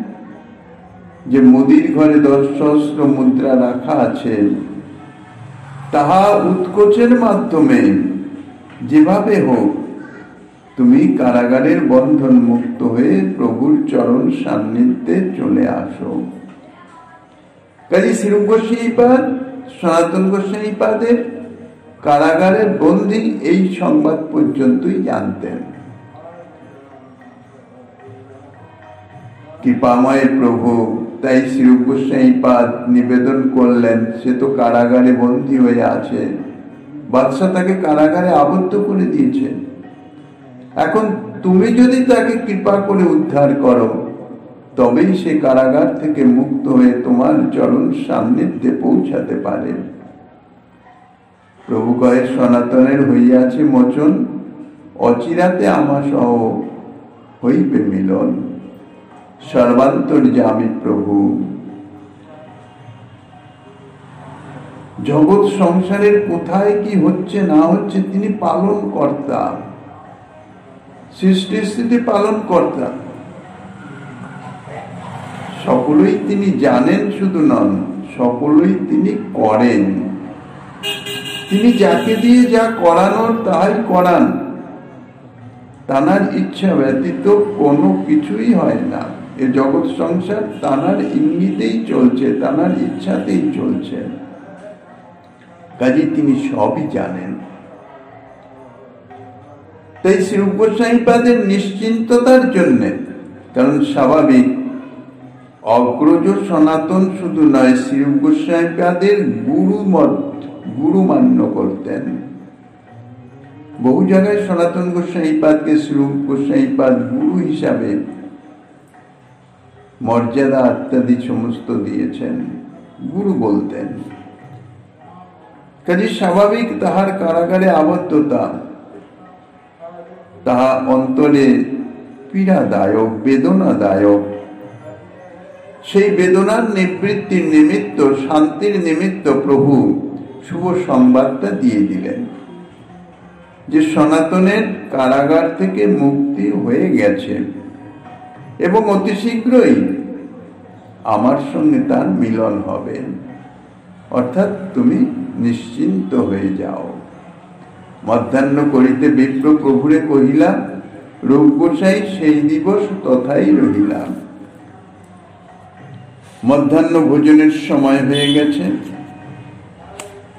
যে মুদির ঘরে 10 সহস্র মুদ্রা রাখা আছে, তাহা উৎকোচের মাধ্যমে যেভাবে হোক তুমি কারাগারের বন্ধন মুক্ত হয়ে প্রভুর চরণ সান্নিধ্যে চলে আসো। কাজী শ্রীরূপ গোস্বামীপাদ সনাতন গোস্বামীপাদের কারাগারের বন্দী এই সংবাদ পর্যন্তই জানতেন। কৃপাময় প্রভু তাই শ্রীরূপ গোস্বামীপাদ নিবেদন করলেন, সে তো কারাগারে বন্দী হয়ে আছে, বাদশাহ তাকে কারাগারে আবদ্ধ করে দিয়েছে। এখন তুমি যদি তাকে কৃপা করে উদ্ধার করো, তবেই সে কারাগার থেকে মুক্ত হয়ে তোমার চরণ সান্নিধ্যে পৌঁছাতে পারে। প্রভু কয়ে, সনাতনের হইয়াছে মোচন, অচিরাতে আমার সহ হইবে মিলন। সর্বান্তর্যামী প্রভু জগৎ সংসারের কোথায় কি হচ্ছে না হচ্ছে তিনি পালন কর্তা, সৃষ্টি স্থিতি পালন কর্তা। সকলেই তিনি জানেন শুধু নন, সকলেই তিনি করেন। তিনি যাকে দিয়ে যা করানোর তাই করান, তানার ইচ্ছা ব্যতীত কোনো কিছুই হয় না। এ জগৎ সংসার তানার ইঙ্গিতেই চলছে, তানার ইচ্ছাতেই চলছে। কাজে তিনি সবই জানেন। তাই শ্রীরূপ গোস্বামীপাদের নিশ্চিন্ততার জন্য, কারণ স্বাভাবিক অগ্রজ সনাতন শুধু নয়, শ্রীরূপ গোস্বামীপাদের গুরু মান্য করতেন। বহু জায়গায় সনাতন গোস্বামীপাদকে শ্রীরূপ গোস্বামীপাদ গুরু হিসাবে মর্যাদা ইত্যাদি সমস্ত দিয়েছেন, গুরু বলতেন। কাজে স্বাভাবিক তাহার কারাগারে আবদ্ধতা তাহা অন্তরে পীড়াদায়ক, বেদনাদায়ক। সেই বেদনার নিবৃত্তির নিমিত্ত, শান্তির নিমিত্ত প্রভু শুভ সংবাদটা দিয়ে দিলেন যে সনাতনের কারাগার থেকে মুক্তি হয়ে গেছে এবং অতি শীঘ্রই আমার সঙ্গে তার মিলন হবে, অর্থাৎ তুমি নিশ্চিন্ত হয়ে যাও। মধ্যাহ্ন করিতে বিপ্র প্রভুরে কহিলাম, রূপ গোসাই সেই দিবস তথাই রহিলাম। মধ্যাহ্ন ভোজনের সময় হয়ে গেছে।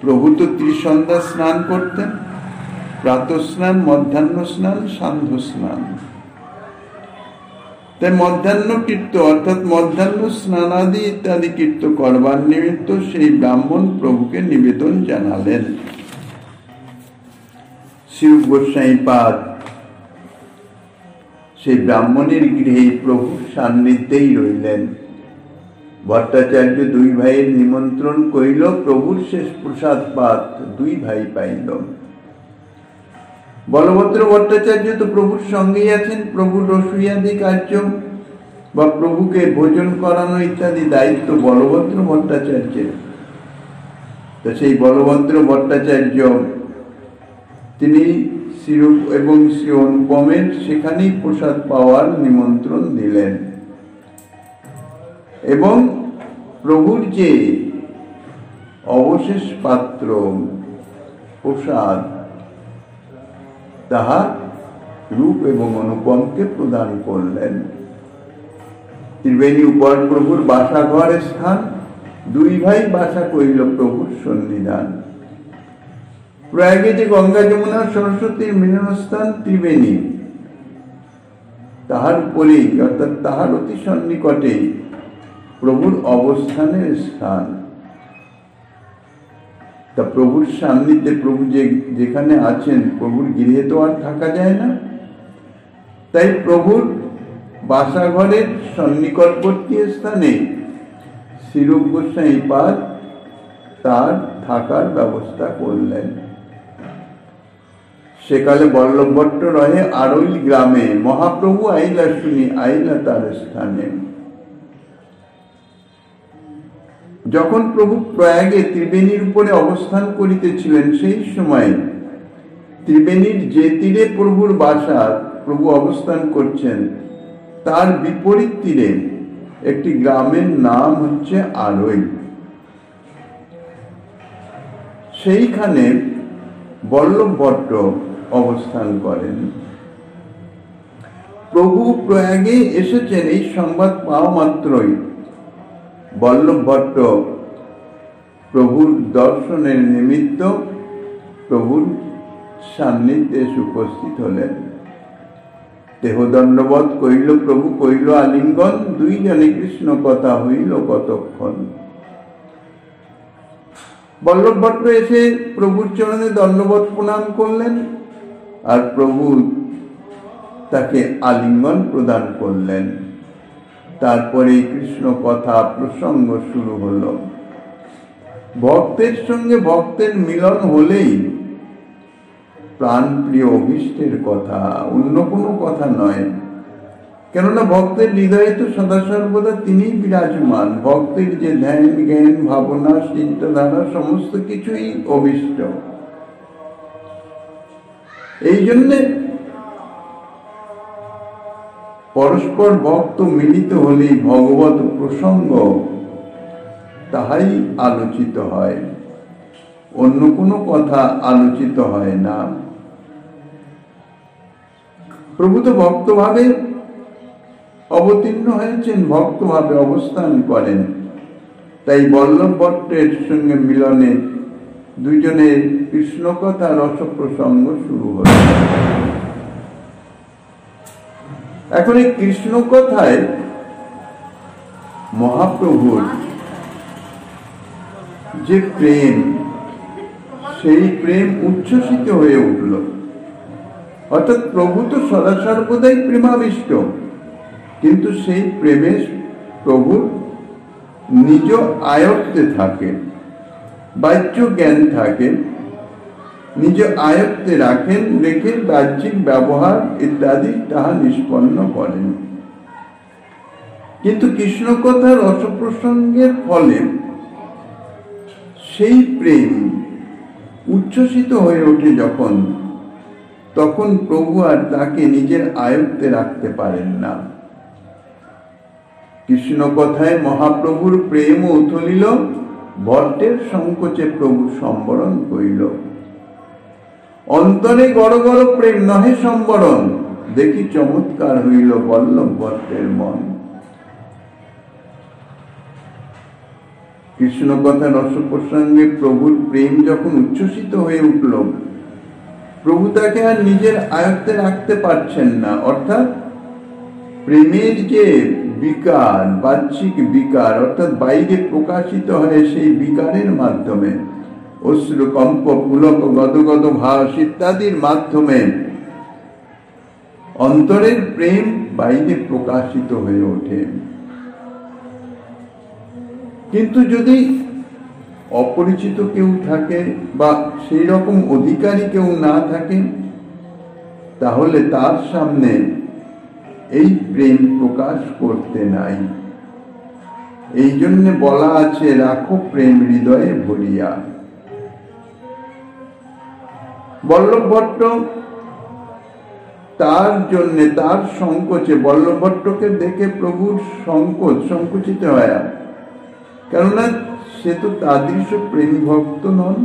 প্রভু তো ত্রিসন্ধ্যা স্নান করতেন, প্রাত স্নান, মধ্যাহ্ন স্নান, সান্ধ্য স্নান। তাই মধ্যাহ্ন কীর্ত অর্থাৎ মধ্যাহ্ন স্নানাদি ইত্যাদি কীর্ত করবার নিমিত্ত সেই ব্রাহ্মণ প্রভুকে নিবেদন জানালেন। শ্রীরূপ গোস্বামীপাদ সেই ব্রাহ্মণের গৃহে প্রভুর সান্নিধ্যেই রইলেন। ভট্টাচার্য 2 ভাইয়ের নিমন্ত্রণ করিল, প্রভুর শেষ প্রসাদ পাত 2 ভাই পাইল। বলভদ্র ভট্টাচার্য তো প্রভুর সঙ্গেই আছেন, প্রভুর রসুইয়াদি কার্য বা প্রভুকে ভোজন করানো ইত্যাদি দায়িত্ব বলভদ্র ভট্টাচার্যের। তো সেই বলভদ্র ভট্টাচার্য তিনি শ্রীরূপ এবং শ্রী অনুপমের সেখানেই প্রসাদ পাওয়ার নিমন্ত্রণ দিলেন এবং প্রভুর যে অবশেষ পাত্র প্রসাদ তাহার রূপ এবং অনুপমকে প্রদান করলেন। ত্রিবেণী উপর প্রভুর বাসাঘরের স্থান, দুই ভাই বাসা করিল প্রভুর সন্নিধান। প্রয়াগে যে গঙ্গা যমুনা সরস্বতীর মিলনস্থান ত্রিবেণী, তাহার উপরেই অর্থাৎ তাহার অতি সন্নিকটে প্রভুর অবস্থানের স্থান। তা প্রভুর সান্নিধ্যে প্রভু যেখানে আছেন, প্রভুর গৃহে তো আর থাকা যায় না, তাই প্রভুর বাসাঘরের সন্নিকটবর্তী স্থানে শ্রীরূপ গোস্বামী পাদ তার থাকার ব্যবস্থা করলেন। সেকালে বল্লভ ভট্ট রহে আড়ইল গ্রামে, মহাপ্রভু আইলা শুনি আইলা তার স্থানে। যখন প্রভু প্রয়াগে ত্রিবেণীর উপরে অবস্থান করিতেছিলেন, সেই সময় ত্রিবেণীর যে তীরে প্রভুর বাসা, প্রভু অবস্থান করছেন, তার বিপরীত তীরে একটি গ্রামের নাম হচ্ছে আড়ইল। সেইখানে বল্লভ ভট্ট অবস্থান করেন। প্রভু প্রয়াগে এসেছেন এই সংবাদ পাওয়া মাত্রই বল্লভ ভট্ট প্রভুর দর্শনের নিমিত্ত প্রভুর সান্নিধ্যে উপস্থিত হলেন। দেহদণ্ডবৎ কইল প্রভু, কইল আলিঙ্গন, দুইজনে কৃষ্ণ কথা হইল কতক্ষণ। বল্লভ ভট্ট এসে প্রভুর চরণে দণ্ডবৎ প্রণাম করলেন, আর প্রভু তাকে আলিঙ্গন প্রদান করলেন। তারপরে কৃষ্ণ কথা প্রসঙ্গ শুরু হলো। ভক্তের সঙ্গে ভক্তের মিলন হলেই প্রাণপ্রিয় অভীষ্টের কথা, অন্য কোনো কথা নয়। কেননা ভক্তের হৃদয়ে তো সদা সর্বদা তিনি বিরাজমান। ভক্তের যে ধ্যান, জ্ঞান, ভাবনা, চিন্তাধারা সমস্ত কিছুই অভীষ্ট। এই জন্যে পরস্পর ভক্ত মিলিত হলেই ভগবত প্রসঙ্গ তাহাই আলোচিত হয়, অন্য কোনো কথা আলোচিত হয় না। প্রভু তো ভক্তভাবে অবতীর্ণ হয়েছেন, ভক্তভাবে অবস্থান করেন। তাই বল্লভ ভট্টের সঙ্গে মিলনে দুইজনের কৃষ্ণ কথা রস প্রসঙ্গ শুরু হল। এখন এই কৃষ্ণ কথায় মহাপ্রভুর যে প্রেম, সেই প্রেম উচ্ছ্বসিত হয়ে উঠল। অর্থাৎ প্রভু তো সদা সর্বদাই প্রেমাবিষ্ট, কিন্তু সেই প্রেমে প্রভু নিজ আয়ত্তে থাকে, বাহ্য জ্ঞান থাকে, নিজ আয়ত্তে রাখেন, রেখে বাহ্যিক ব্যবহার ইত্যাদি তাহা নিষ্পন্ন করেন। কিন্তু কৃষ্ণ কথার রসপ্রসঙ্গের ফলে সেই প্রেম উচ্ছ্বসিত হয়ে ওঠে যখন, তখন প্রভু আর তাকে নিজের আয়ত্তে রাখতে পারেন না। কৃষ্ণ কথায় মহাপ্রভুর প্রেম উথলিল, ভট্টের সংকোচে প্রভু সম্বরণ করিল। অন্তরে গড় গড় প্রেম নহে সম্বরণ, দেখি চমৎকার হইল বল্লভ ভট্টের মন। কৃষ্ণ কথা রস প্রসঙ্গে প্রভুর প্রেম যখন উচ্ছ্বসিত হয়ে উঠল, প্রভু তাকে আর নিজের আয়ত্তে রাখতে পারছেন না। অর্থাৎ প্রেমের যে বিকার, বাহ্যিক বিকার, অর্থাৎ বাইরে প্রকাশিত হয়, সেই বিকারের মাধ্যমে অশ্রু, কম্প, পুলক, গদগদ ভাস ইত্যাদির মাধ্যমে অন্তরের প্রেম বাইরে প্রকাশিত হয়ে ওঠে। কিন্তু যদি অপরিচিত কেউ থাকে বা সেই রকম অধিকারী কেউ না থাকে, তাহলে তার সামনে এই প্রেম প্রকাশ করতে নাই। এই জন্য বলা আছে, রাখো প্রেম হৃদয়ে ভরিয়া। বল্লভ ভট্ট তার জন্য, তার সংকোচে, বল্লভ ভট্টকে দেখে প্রভুর সংকোচিত হয়, কেননা সে তো তাদৃশ প্রেমী ভক্ত নন।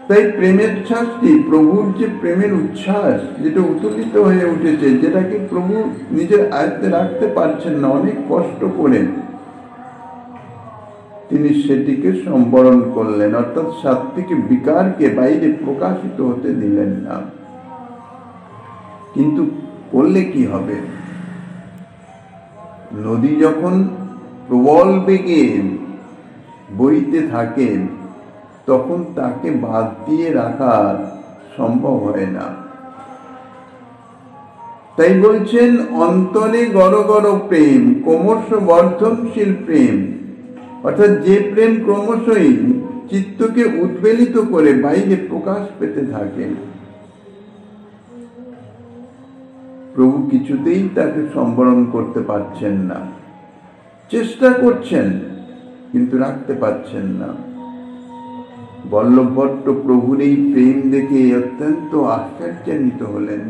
তাই প্রেমের উচ্ছ্বাসটি, প্রভুর যে প্রেমের উচ্ছ্বাস যেটা উত্তোলিত হয়ে উঠেছে, যেটাকে প্রভু নিজের আয়ত্তে রাখতে পারছেন না, অনেক কষ্ট করে তিনি সেটিকে সম্বরণ করলেন, অর্থাৎ সাত্ত্বিক বিকারকে বাইরে প্রকাশিত হতে দিলেন না। কিন্তু করলে কি হবে? নদী যখন প্রবল বেগে বইতে থাকে তখন তাকে বাদ দিয়ে রাখা সম্ভব হয় না। তাই বলছেন, অন্তরে গড় গড় প্রেম, ক্রমশ বর্ধনশীল প্রেম, অর্থাৎ যে প্রেম ক্রমশই চিত্তকে উদ্বেলিত করে বাইরে প্রকাশ পেতে থাকে। প্রভু কিছুতেই তাকে সম্বরণ করতে পারছেন না, চেষ্টা করছেন কিন্তু রাখতে পারছেন না। বল্লভ ভট্ট প্রভুর এই প্রেম দেখে অত্যন্ত আশ্চর্যান্বিত হলেন,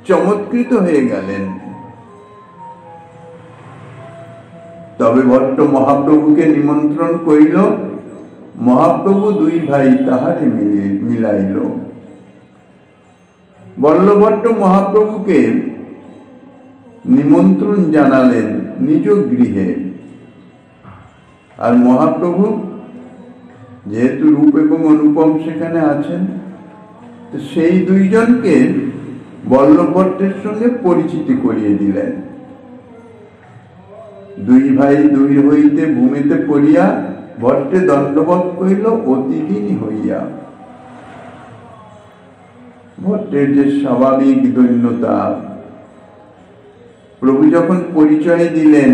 চমৎকৃত হয়ে গেলেন। তবে ভট্ট মহাপ্রভুকে নিমন্ত্রণ করিল, মহাপ্রভু দুই ভাই তাহারে মিলাইল। বল্লভ ভট্ট মহাপ্রভুকে নিমন্ত্রণ জানালেন নিজ গৃহে, আর মহাপ্রভু যেহেতু রূপ এবং অনুপম সেখানে আছেন, সেই দুইজনকে বল্লভ ভট্টের সঙ্গে পরিচিতি করিয়ে দিলেন। দুই ভাই দুই হইতে ভূমিতে পড়িয়া ভট্টে দণ্ডবৎ করিল অতিদিনই হইয়া। ভট্টের যে স্বাভাবিক দৈন্যতা, প্রভু যখন পরিচয় দিলেন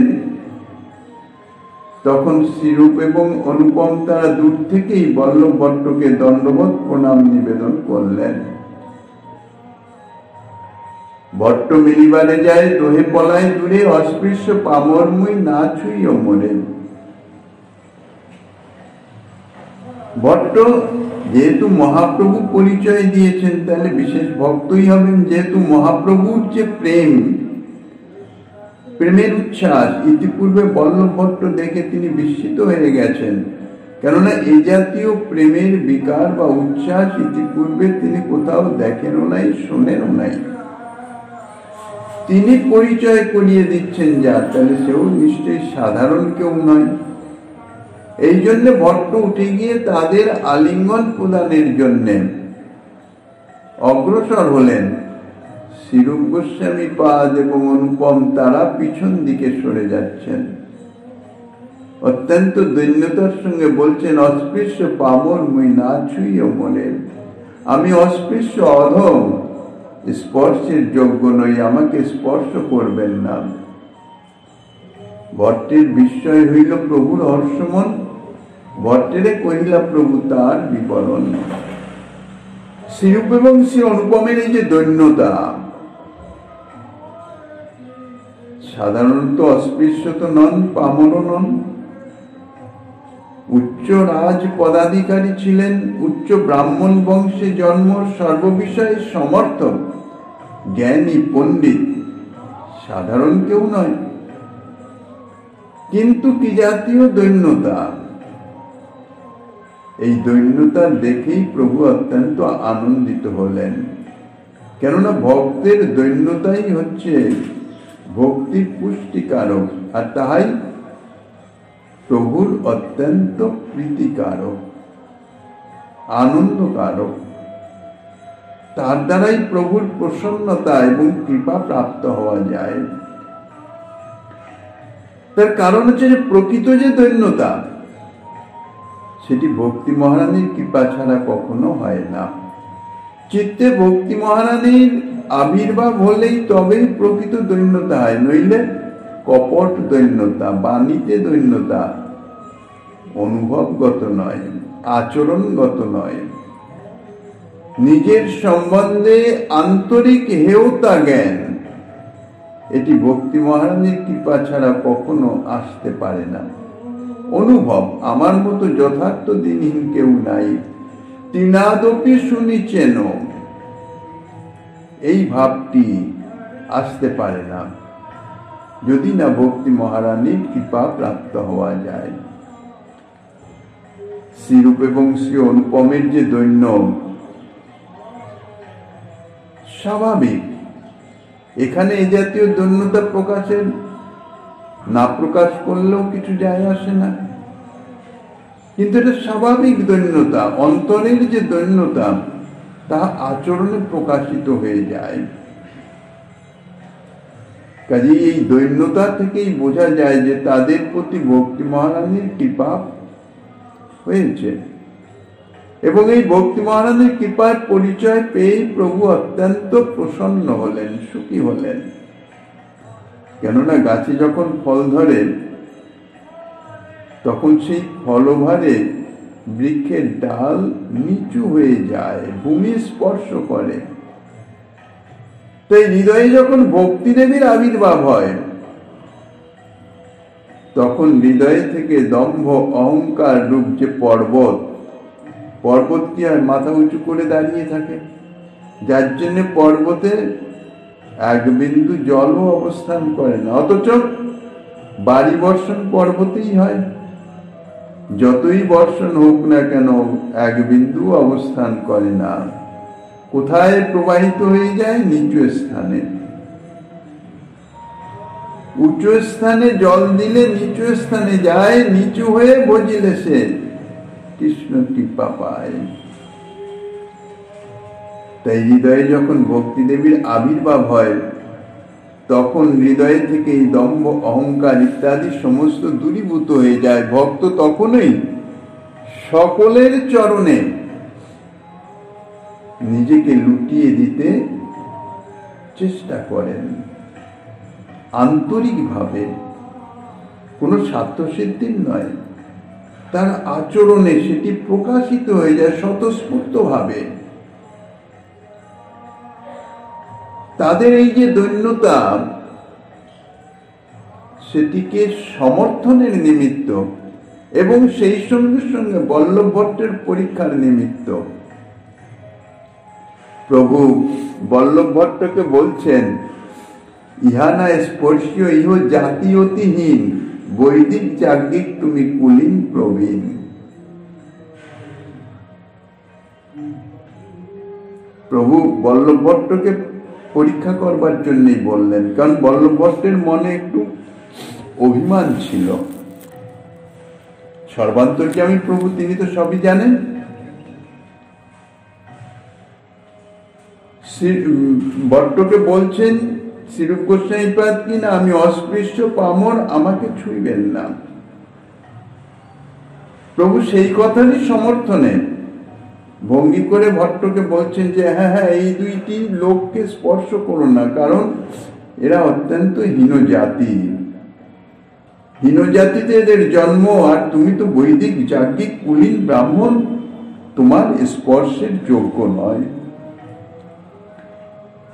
তখন শ্রীরূপ এবং অনুপম তারা দূর থেকেই বল্লভ ভট্টকে দণ্ডবৎ প্রণাম নিবেদন করলেন। ভট্ট মিলিবারে যায় দোহে পলায় দূরে, অস্পৃশ্য পামরমুই না ছুঁইও মোরে। ভট্ট যেহেতু মহাপ্রভু পরিচয় দিয়েছেন, তাহলে বিশেষ ভক্তই হবেন। যেহেতু মহাপ্রভুর যে প্রেম, প্রেমের উচ্ছ্বাস ইতিপূর্বে বল্লভ ভট্ট দেখে তিনি বিস্মিত হয়ে গেছেন, কেননা এই জাতীয় প্রেমের বিকার বা উচ্ছ্বাস ইতিপূর্বে তিনি কোথাও দেখেনও নাই, শোনেনও নাই। তিনি পরিচয় করিয়ে দিচ্ছেন যার, তাহলে সেও নিশ্চয়ই সাধারণ কেউ নয়। এই জন্য ভট্ট উঠে গিয়ে তাদের আলিঙ্গন প্রদানের জন্য অগ্রসর হলেন। শ্রীরূপ গোস্বামী পাদ এবং অনুপম তারা পিছন দিকে সরে যাচ্ছেন, অত্যন্ত দৈন্যতার সঙ্গে বলছেন, অস্পৃশ্য পামর মুই না ছুঁইও মোরে। আমি অস্পৃশ্য, অধম, স্পর্শের যোগ্য নই, আমাকে স্পর্শ করবেন না। ভট্টের বিস্ময় হইল প্রভুর হর্ষমন, ভট্টেরে কহিলা প্রভু তার বিবরণ। শ্রীরূপ এবং শ্রী অনুপমের এই যে দৈন্যতা, সাধারণত অস্পৃশ্য তো নন, পামরও নন, উচ্চ রাজ পদাধিকারী ছিলেন, উচ্চ ব্রাহ্মণ বংশে জন্ম, সর্ববিষয়ে সমর্থক, জ্ঞানী পণ্ডিত, সাধারণ কেউ নয়। কিন্তু কি জাতীয় দৈন্যতা! এই দৈন্যতা দেখেই প্রভু অত্যন্ত আনন্দিত হলেন, কেননা ভক্তের দৈন্যতাই হচ্ছে ভক্তির পুষ্টিকারক, আর তাহাই প্রভুর অত্যন্ত প্রীতিকারক, আনন্দকারক। তার দ্বারাই প্রভুর প্রসন্নতা এবং কৃপা প্রাপ্ত হওয়া যায়। তার কারণ হচ্ছে যে প্রকৃত যে দৈন্যতা, সেটি ভক্তি মহারানীর কৃপা ছাড়া কখনো হয় না। চিত্তে ভক্তি মহারানীর আবির্ভাব হলেই তবেই প্রকৃত দৈন্যতা হয়, নইলে কপট দৈন্যতা, বাণীতে দৈন্যতা, অনুভবগত নয়, আচরণগত নয়। নিজের সম্বন্ধে আন্তরিক হেয়তা জ্ঞান, এটি ভক্তি মহারানীর কৃপা ছাড়া কখনো আসতে পারে না। অনুভব, আমার মতো যথার্থ দিনহীন কেউ নাই, তৃণাদপি শুনিছেন, এই ভাবটি আসতে পারে না। যদি না ভক্তি মহারানীর কৃপা প্রাপ্ত হওয়া যায়। শ্রীরূপ এবং শ্রী অনুপমের যে দৈন্য স্বাভাবিক, এখানে এই জাতীয় দৈন্যতা প্রকাশের না প্রকাশ করলেও কিছু যায় আসে না, কিন্তু এটা স্বাভাবিক দৈন্যতা, অন্তরের যে দৈন্যতা তা আচরণে প্রকাশিত হয়ে যায়। কাজেই এই দৈন্যতা থেকেই বোঝা যায় যে তাদের প্রতি ভক্তি মহারানীর কৃপা হয়েছে, এবং এই ভক্তি মহারানীর কৃপার পরিচয় পেয়ে প্রভু অত্যন্ত প্রসন্ন হলেন, সুখী হলেন। কেননা গাছে যখন ফল ধরে তখন সেই ফলভারে বৃক্ষের ডাল নিচু হয়ে যায়, ভূমি স্পর্শ করে। তাই হৃদয়ে যখন ভক্তিদেবীর আবির্ভাব হয় তখন হৃদয় থেকে দম্ভ অহংকার রূপ যে পর্বত কি আর মাথা উঁচু করে দাঁড়িয়ে থাকে, যার জন্য পর্বতে এক বিন্দু জলও অবস্থান করে না, অথচ বাড়ি বর্ষণ পর্বতেই হয়। যতই বর্ষণ হোক না কেন এক বিন্দু অবস্থান করে না, কোথায় প্রবাহিত হয়ে যায়? নিচু স্থানে। উঁচু স্থানে জল দিলে নিচু স্থানে যায়, নিচু হয়ে বজিলে সে কৃষ্ণ কৃপা পায়। তাই হৃদয়ে যখন ভক্তি দেবীর আবির্ভাব হয় তখন হৃদয় থেকে এই দম্ভ অহংকার ইত্যাদি সমস্ত দূরীভূত হয়ে যায়। ভক্ত তখনই সকলের চরণে নিজেকে লুটিয়ে দিতে চেষ্টা করেন, আন্তরিকভাবে, কোনো স্বার্থসিদ্ধির নয়। তার আচরণে সেটি প্রকাশিত হয়ে যায় স্বতঃস্ফূর্ত ভাবে। তাদের এই যে দৈন্যতা, সেটিকে সমর্থনের নিমিত্ত এবং সেই সঙ্গে সঙ্গে বল্লভ ভট্টের পরীক্ষার নিমিত্ত প্রভু বল্লভ ভট্টকে বলছেন, ইহা না স্পর্শীয় ইহ জাতি অতিহীন, বৈদিক যাজ্ঞিক তুমি কুলীন প্রবীণ। প্রভু বল্লভ ভট্টকে পরীক্ষা করবার জন্যই বললেন, কারণ বল্লভ ভট্টের মনে একটু অভিমান ছিল। সর্বান্তর্যামী প্রভু, তিনি তো সবই জানেন। ভট্টকে বলছেন শ্রীরূপ গোস্বামী পাদ কিনা, আমি অস্পৃশ্য পামর, আমাকে ছুঁইবেন না। প্রভু সেই কথারই সমর্থনে ভঙ্গি করে ভট্টকে বলছেন যে হ্যাঁ হ্যাঁ, এই দুইটি লোককে স্পর্শ করো না, কারণ এরা অত্যন্ত হীন জাতি, হীন জাতিতে এদের জন্ম, আর তুমি তো বৈদিক যাজ্ঞিক কুলীন ব্রাহ্মণ, তোমার স্পর্শের যোগ্য নয়।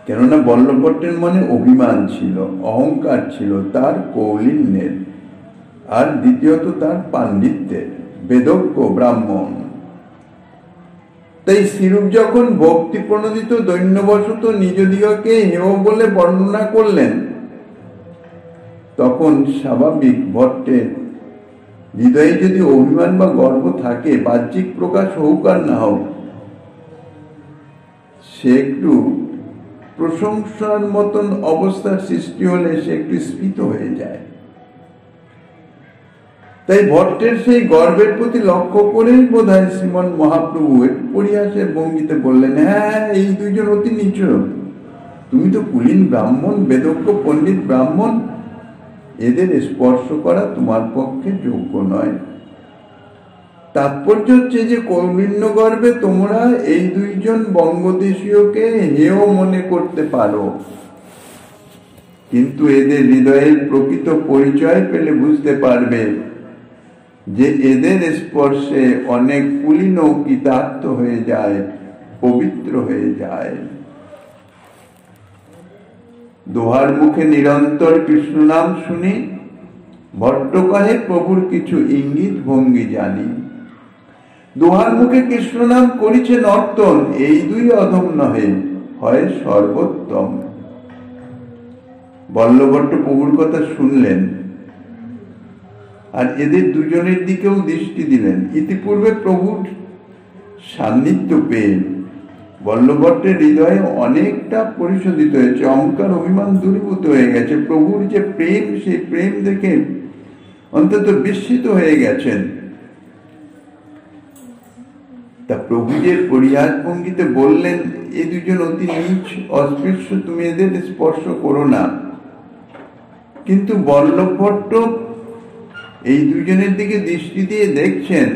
কেননা বল্লভ ভট্টের মনে অভিমান ছিল, অহংকার ছিল তার কৌলিন্যের, আর দ্বিতীয়ত তার পাণ্ডিত্যের, বেদজ্ঞ ব্রাহ্মণ। তাই শ্রীরূপ যখন ভক্তি প্রণোদিত দৈন্যবশত নিজদিগকে হেয় বলে বর্ণনা করলেন, তখন স্বাভাবিক ভট্টের হৃদয়ে যদি অভিমান বা গর্ব থাকে, বাহ্যিক প্রকাশ হোক আর না হোক, সে একটু প্রশংসার মতন অবস্থার সৃষ্টি হলে সে একটু স্ফীত হয়ে যায়। তাই ভট্টের সেই গর্বের প্রতি লক্ষ্য করেই বোধহয় শ্রীমন মহাপ্রভু একটু পরিহাসের ভঙ্গিতে বললেন, হ্যাঁ এই দুইজন অতি নিচ, তুমি তো কুলীন ব্রাহ্মণ, বেদজ্ঞ পণ্ডিত ব্রাহ্মণ, এদের স্পর্শ করা তোমার পক্ষে যোগ্য নয়। তাৎপর্য হচ্ছে যে কৌলিন্য গর্বে তোমরা এই দুইজন বঙ্গদেশীয়কে হেয় মনে করতে পারো, কিন্তু এদের হৃদয়ের প্রকৃত পরিচয় পেলে বুঝতে পারবে যে এদের স্পর্শে অনেক কুলীন কৃতার্থ হয়ে যায়, পবিত্র হয়ে যায়। দোহার মুখে নিরন্তর কৃষ্ণ নাম শুনি, ভট্ট কহে প্রভুর কিছু ইঙ্গিত ভঙ্গি জানি। দোহার মুখে কৃষ্ণ নাম করিছে নর্তন, এই দুই অধম নহে, হয় সর্বোত্তম। বল্লভট্ট প্রভুর কথা শুনলেন আর এদের দুজনের দিকেও দৃষ্টি দিলেন। ইতিপূর্বে প্রভুর সান্নিধ্য পেয়ে বল্লভট্টের হৃদয়ে অনেকটা পরিশোধিত হয়েছে, অহংকার অভিমান দূরীভূত হয়ে গেছে। প্রভুর যে প্রেম, সেই প্রেম দেখে অন্তত বিস্মিত হয়ে গেছেন। তা প্রভু যে পরিহাস ভঙ্গিতে বললেন, এ দুজন অতি নীচ অস্পৃশ্য, তুমি এদের স্পর্শ করো না। কিন্তু বল্লভট্ট এই দুজনের দিকে দৃষ্টি দিয়ে দেখছেন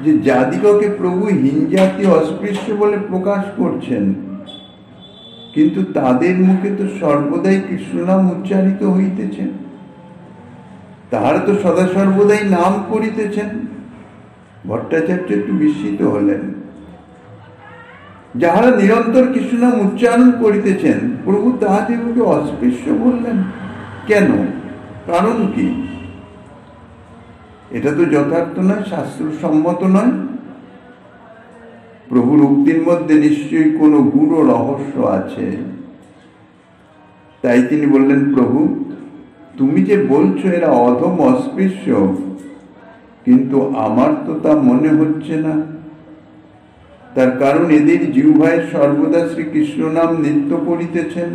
যে যাদিগকে প্রভু হীনজাতি অস্পৃশ্য বলে প্রকাশ করছেন, কিন্তু তাদের মুখে তো সর্বদাই কৃষ্ণনাম উচ্চারিত হইতেছেন, তাহারা তো সদা সর্বদাই নাম করিতেছেন। ভট্টাচার্য একটু বিস্মিত হলেন। যাহারা নিরন্তর কৃষ্ণনাম উচ্চারণ করিতেছেন, প্রভু তাহাদিগকে অস্পৃশ্য বললেন কেন? কারণ কি? এটা তো যথার্থ নয়, শাস্ত্রসম্মত নয়। প্রভুর উক্তির মধ্যে নিশ্চয়ই কোনো গূঢ় রহস্য আছে। তাই তিনি বললেন, প্রভু তুমি যে বলছো এরা অধম অস্পৃশ্য, কিন্তু আমার তো তা মনে হচ্ছে না। তার কারণ এদের জিহ্বায় সর্বদা শ্রীকৃষ্ণ নাম নিত্য করিতেছেন,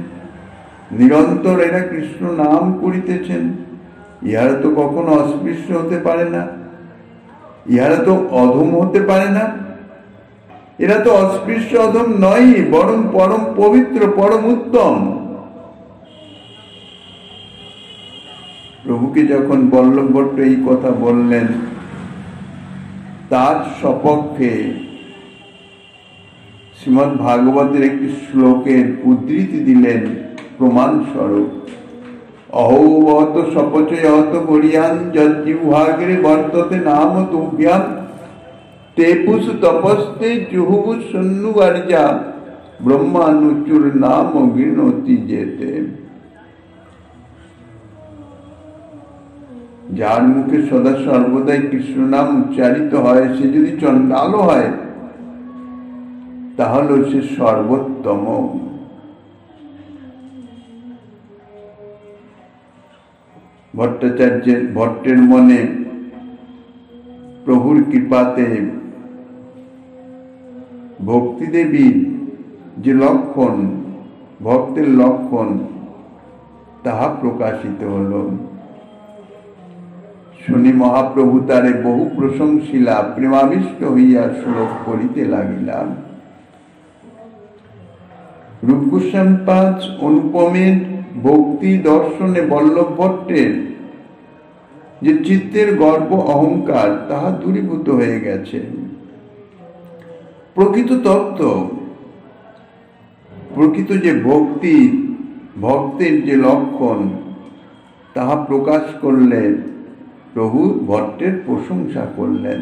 নিরন্তর এরা কৃষ্ণ নাম করিতেছেন। ইহারা তো কখনো অস্পৃশ্য হতে পারে না, ইহারা তো অধম হতে পারে না। এরা তো অস্পৃশ্য অধম নয়, বরং পরম পবিত্র, পরম উত্তম। প্রভুকে যখন বল্লভট্ট এই কথা বললেন, তার সপক্ষে শ্রীমদ্ ভাগবতের একটি শ্লোকের উদ্ধৃতি দিলেন প্রমাণ স্বরূপ। অহৌবত সপচয়ত গরিয়ান জিহ্বাগ্রে বর্ততে নাম তুভ্যাম তেপুষ তপস্তে জুহুবু সন্নুবার্যা ব্রহ্মানুচুর নাম গৃণতি যেতে। যার মুখে সদা সর্বদাই কৃষ্ণ নাম উচ্চারিত হয়, সে যদি চণ্ডালও হয় তাহলে সে সর্বোত্তম। ভট্টের মনে প্রভুর কৃপাতে ভক্তিদেবীর যে লক্ষণ, ভক্তের লক্ষণ, তাহা প্রকাশিত হল। শুনি মহাপ্রভু তারে বহু প্রশংসিলা, প্রেমাবিষ্ট হইয়া শ্লোক করিতে লাগিলাম। রূপগোস্বামী পাঁচ অনুপমের ভক্তি দর্শনে বল্লভ ভট্টের যে চিত্তের গর্ব অহংকার, তাহা দূরীভূত হয়ে গেছে। প্রকৃত তত্ত্ব, প্রকৃত যে ভক্তি, ভক্তের যে লক্ষণ, তাহা প্রকাশ করলে প্রভু ভট্টের প্রশংসা করলেন।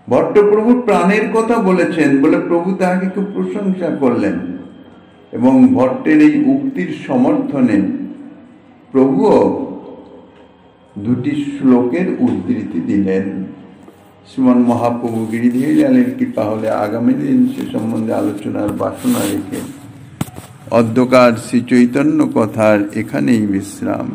ভট্ট প্রভুর প্রাণের কথা বলেছেন বলে প্রভু তাহাকে খুব প্রশংসা করলেন, এবং ভট্টের এই উক্তির সমর্থনে প্রভুও দুটি শ্লোকের উদ্ধৃতি দিলেন। শ্রীমন মহাপ্রভু গিরিধর লালের কৃপা হলে আগামী দিন সে সম্বন্ধে আলোচনার বাসনা রেখে অদ্যকার শ্রী চৈতন্য কথার এখানেই বিশ্রাম।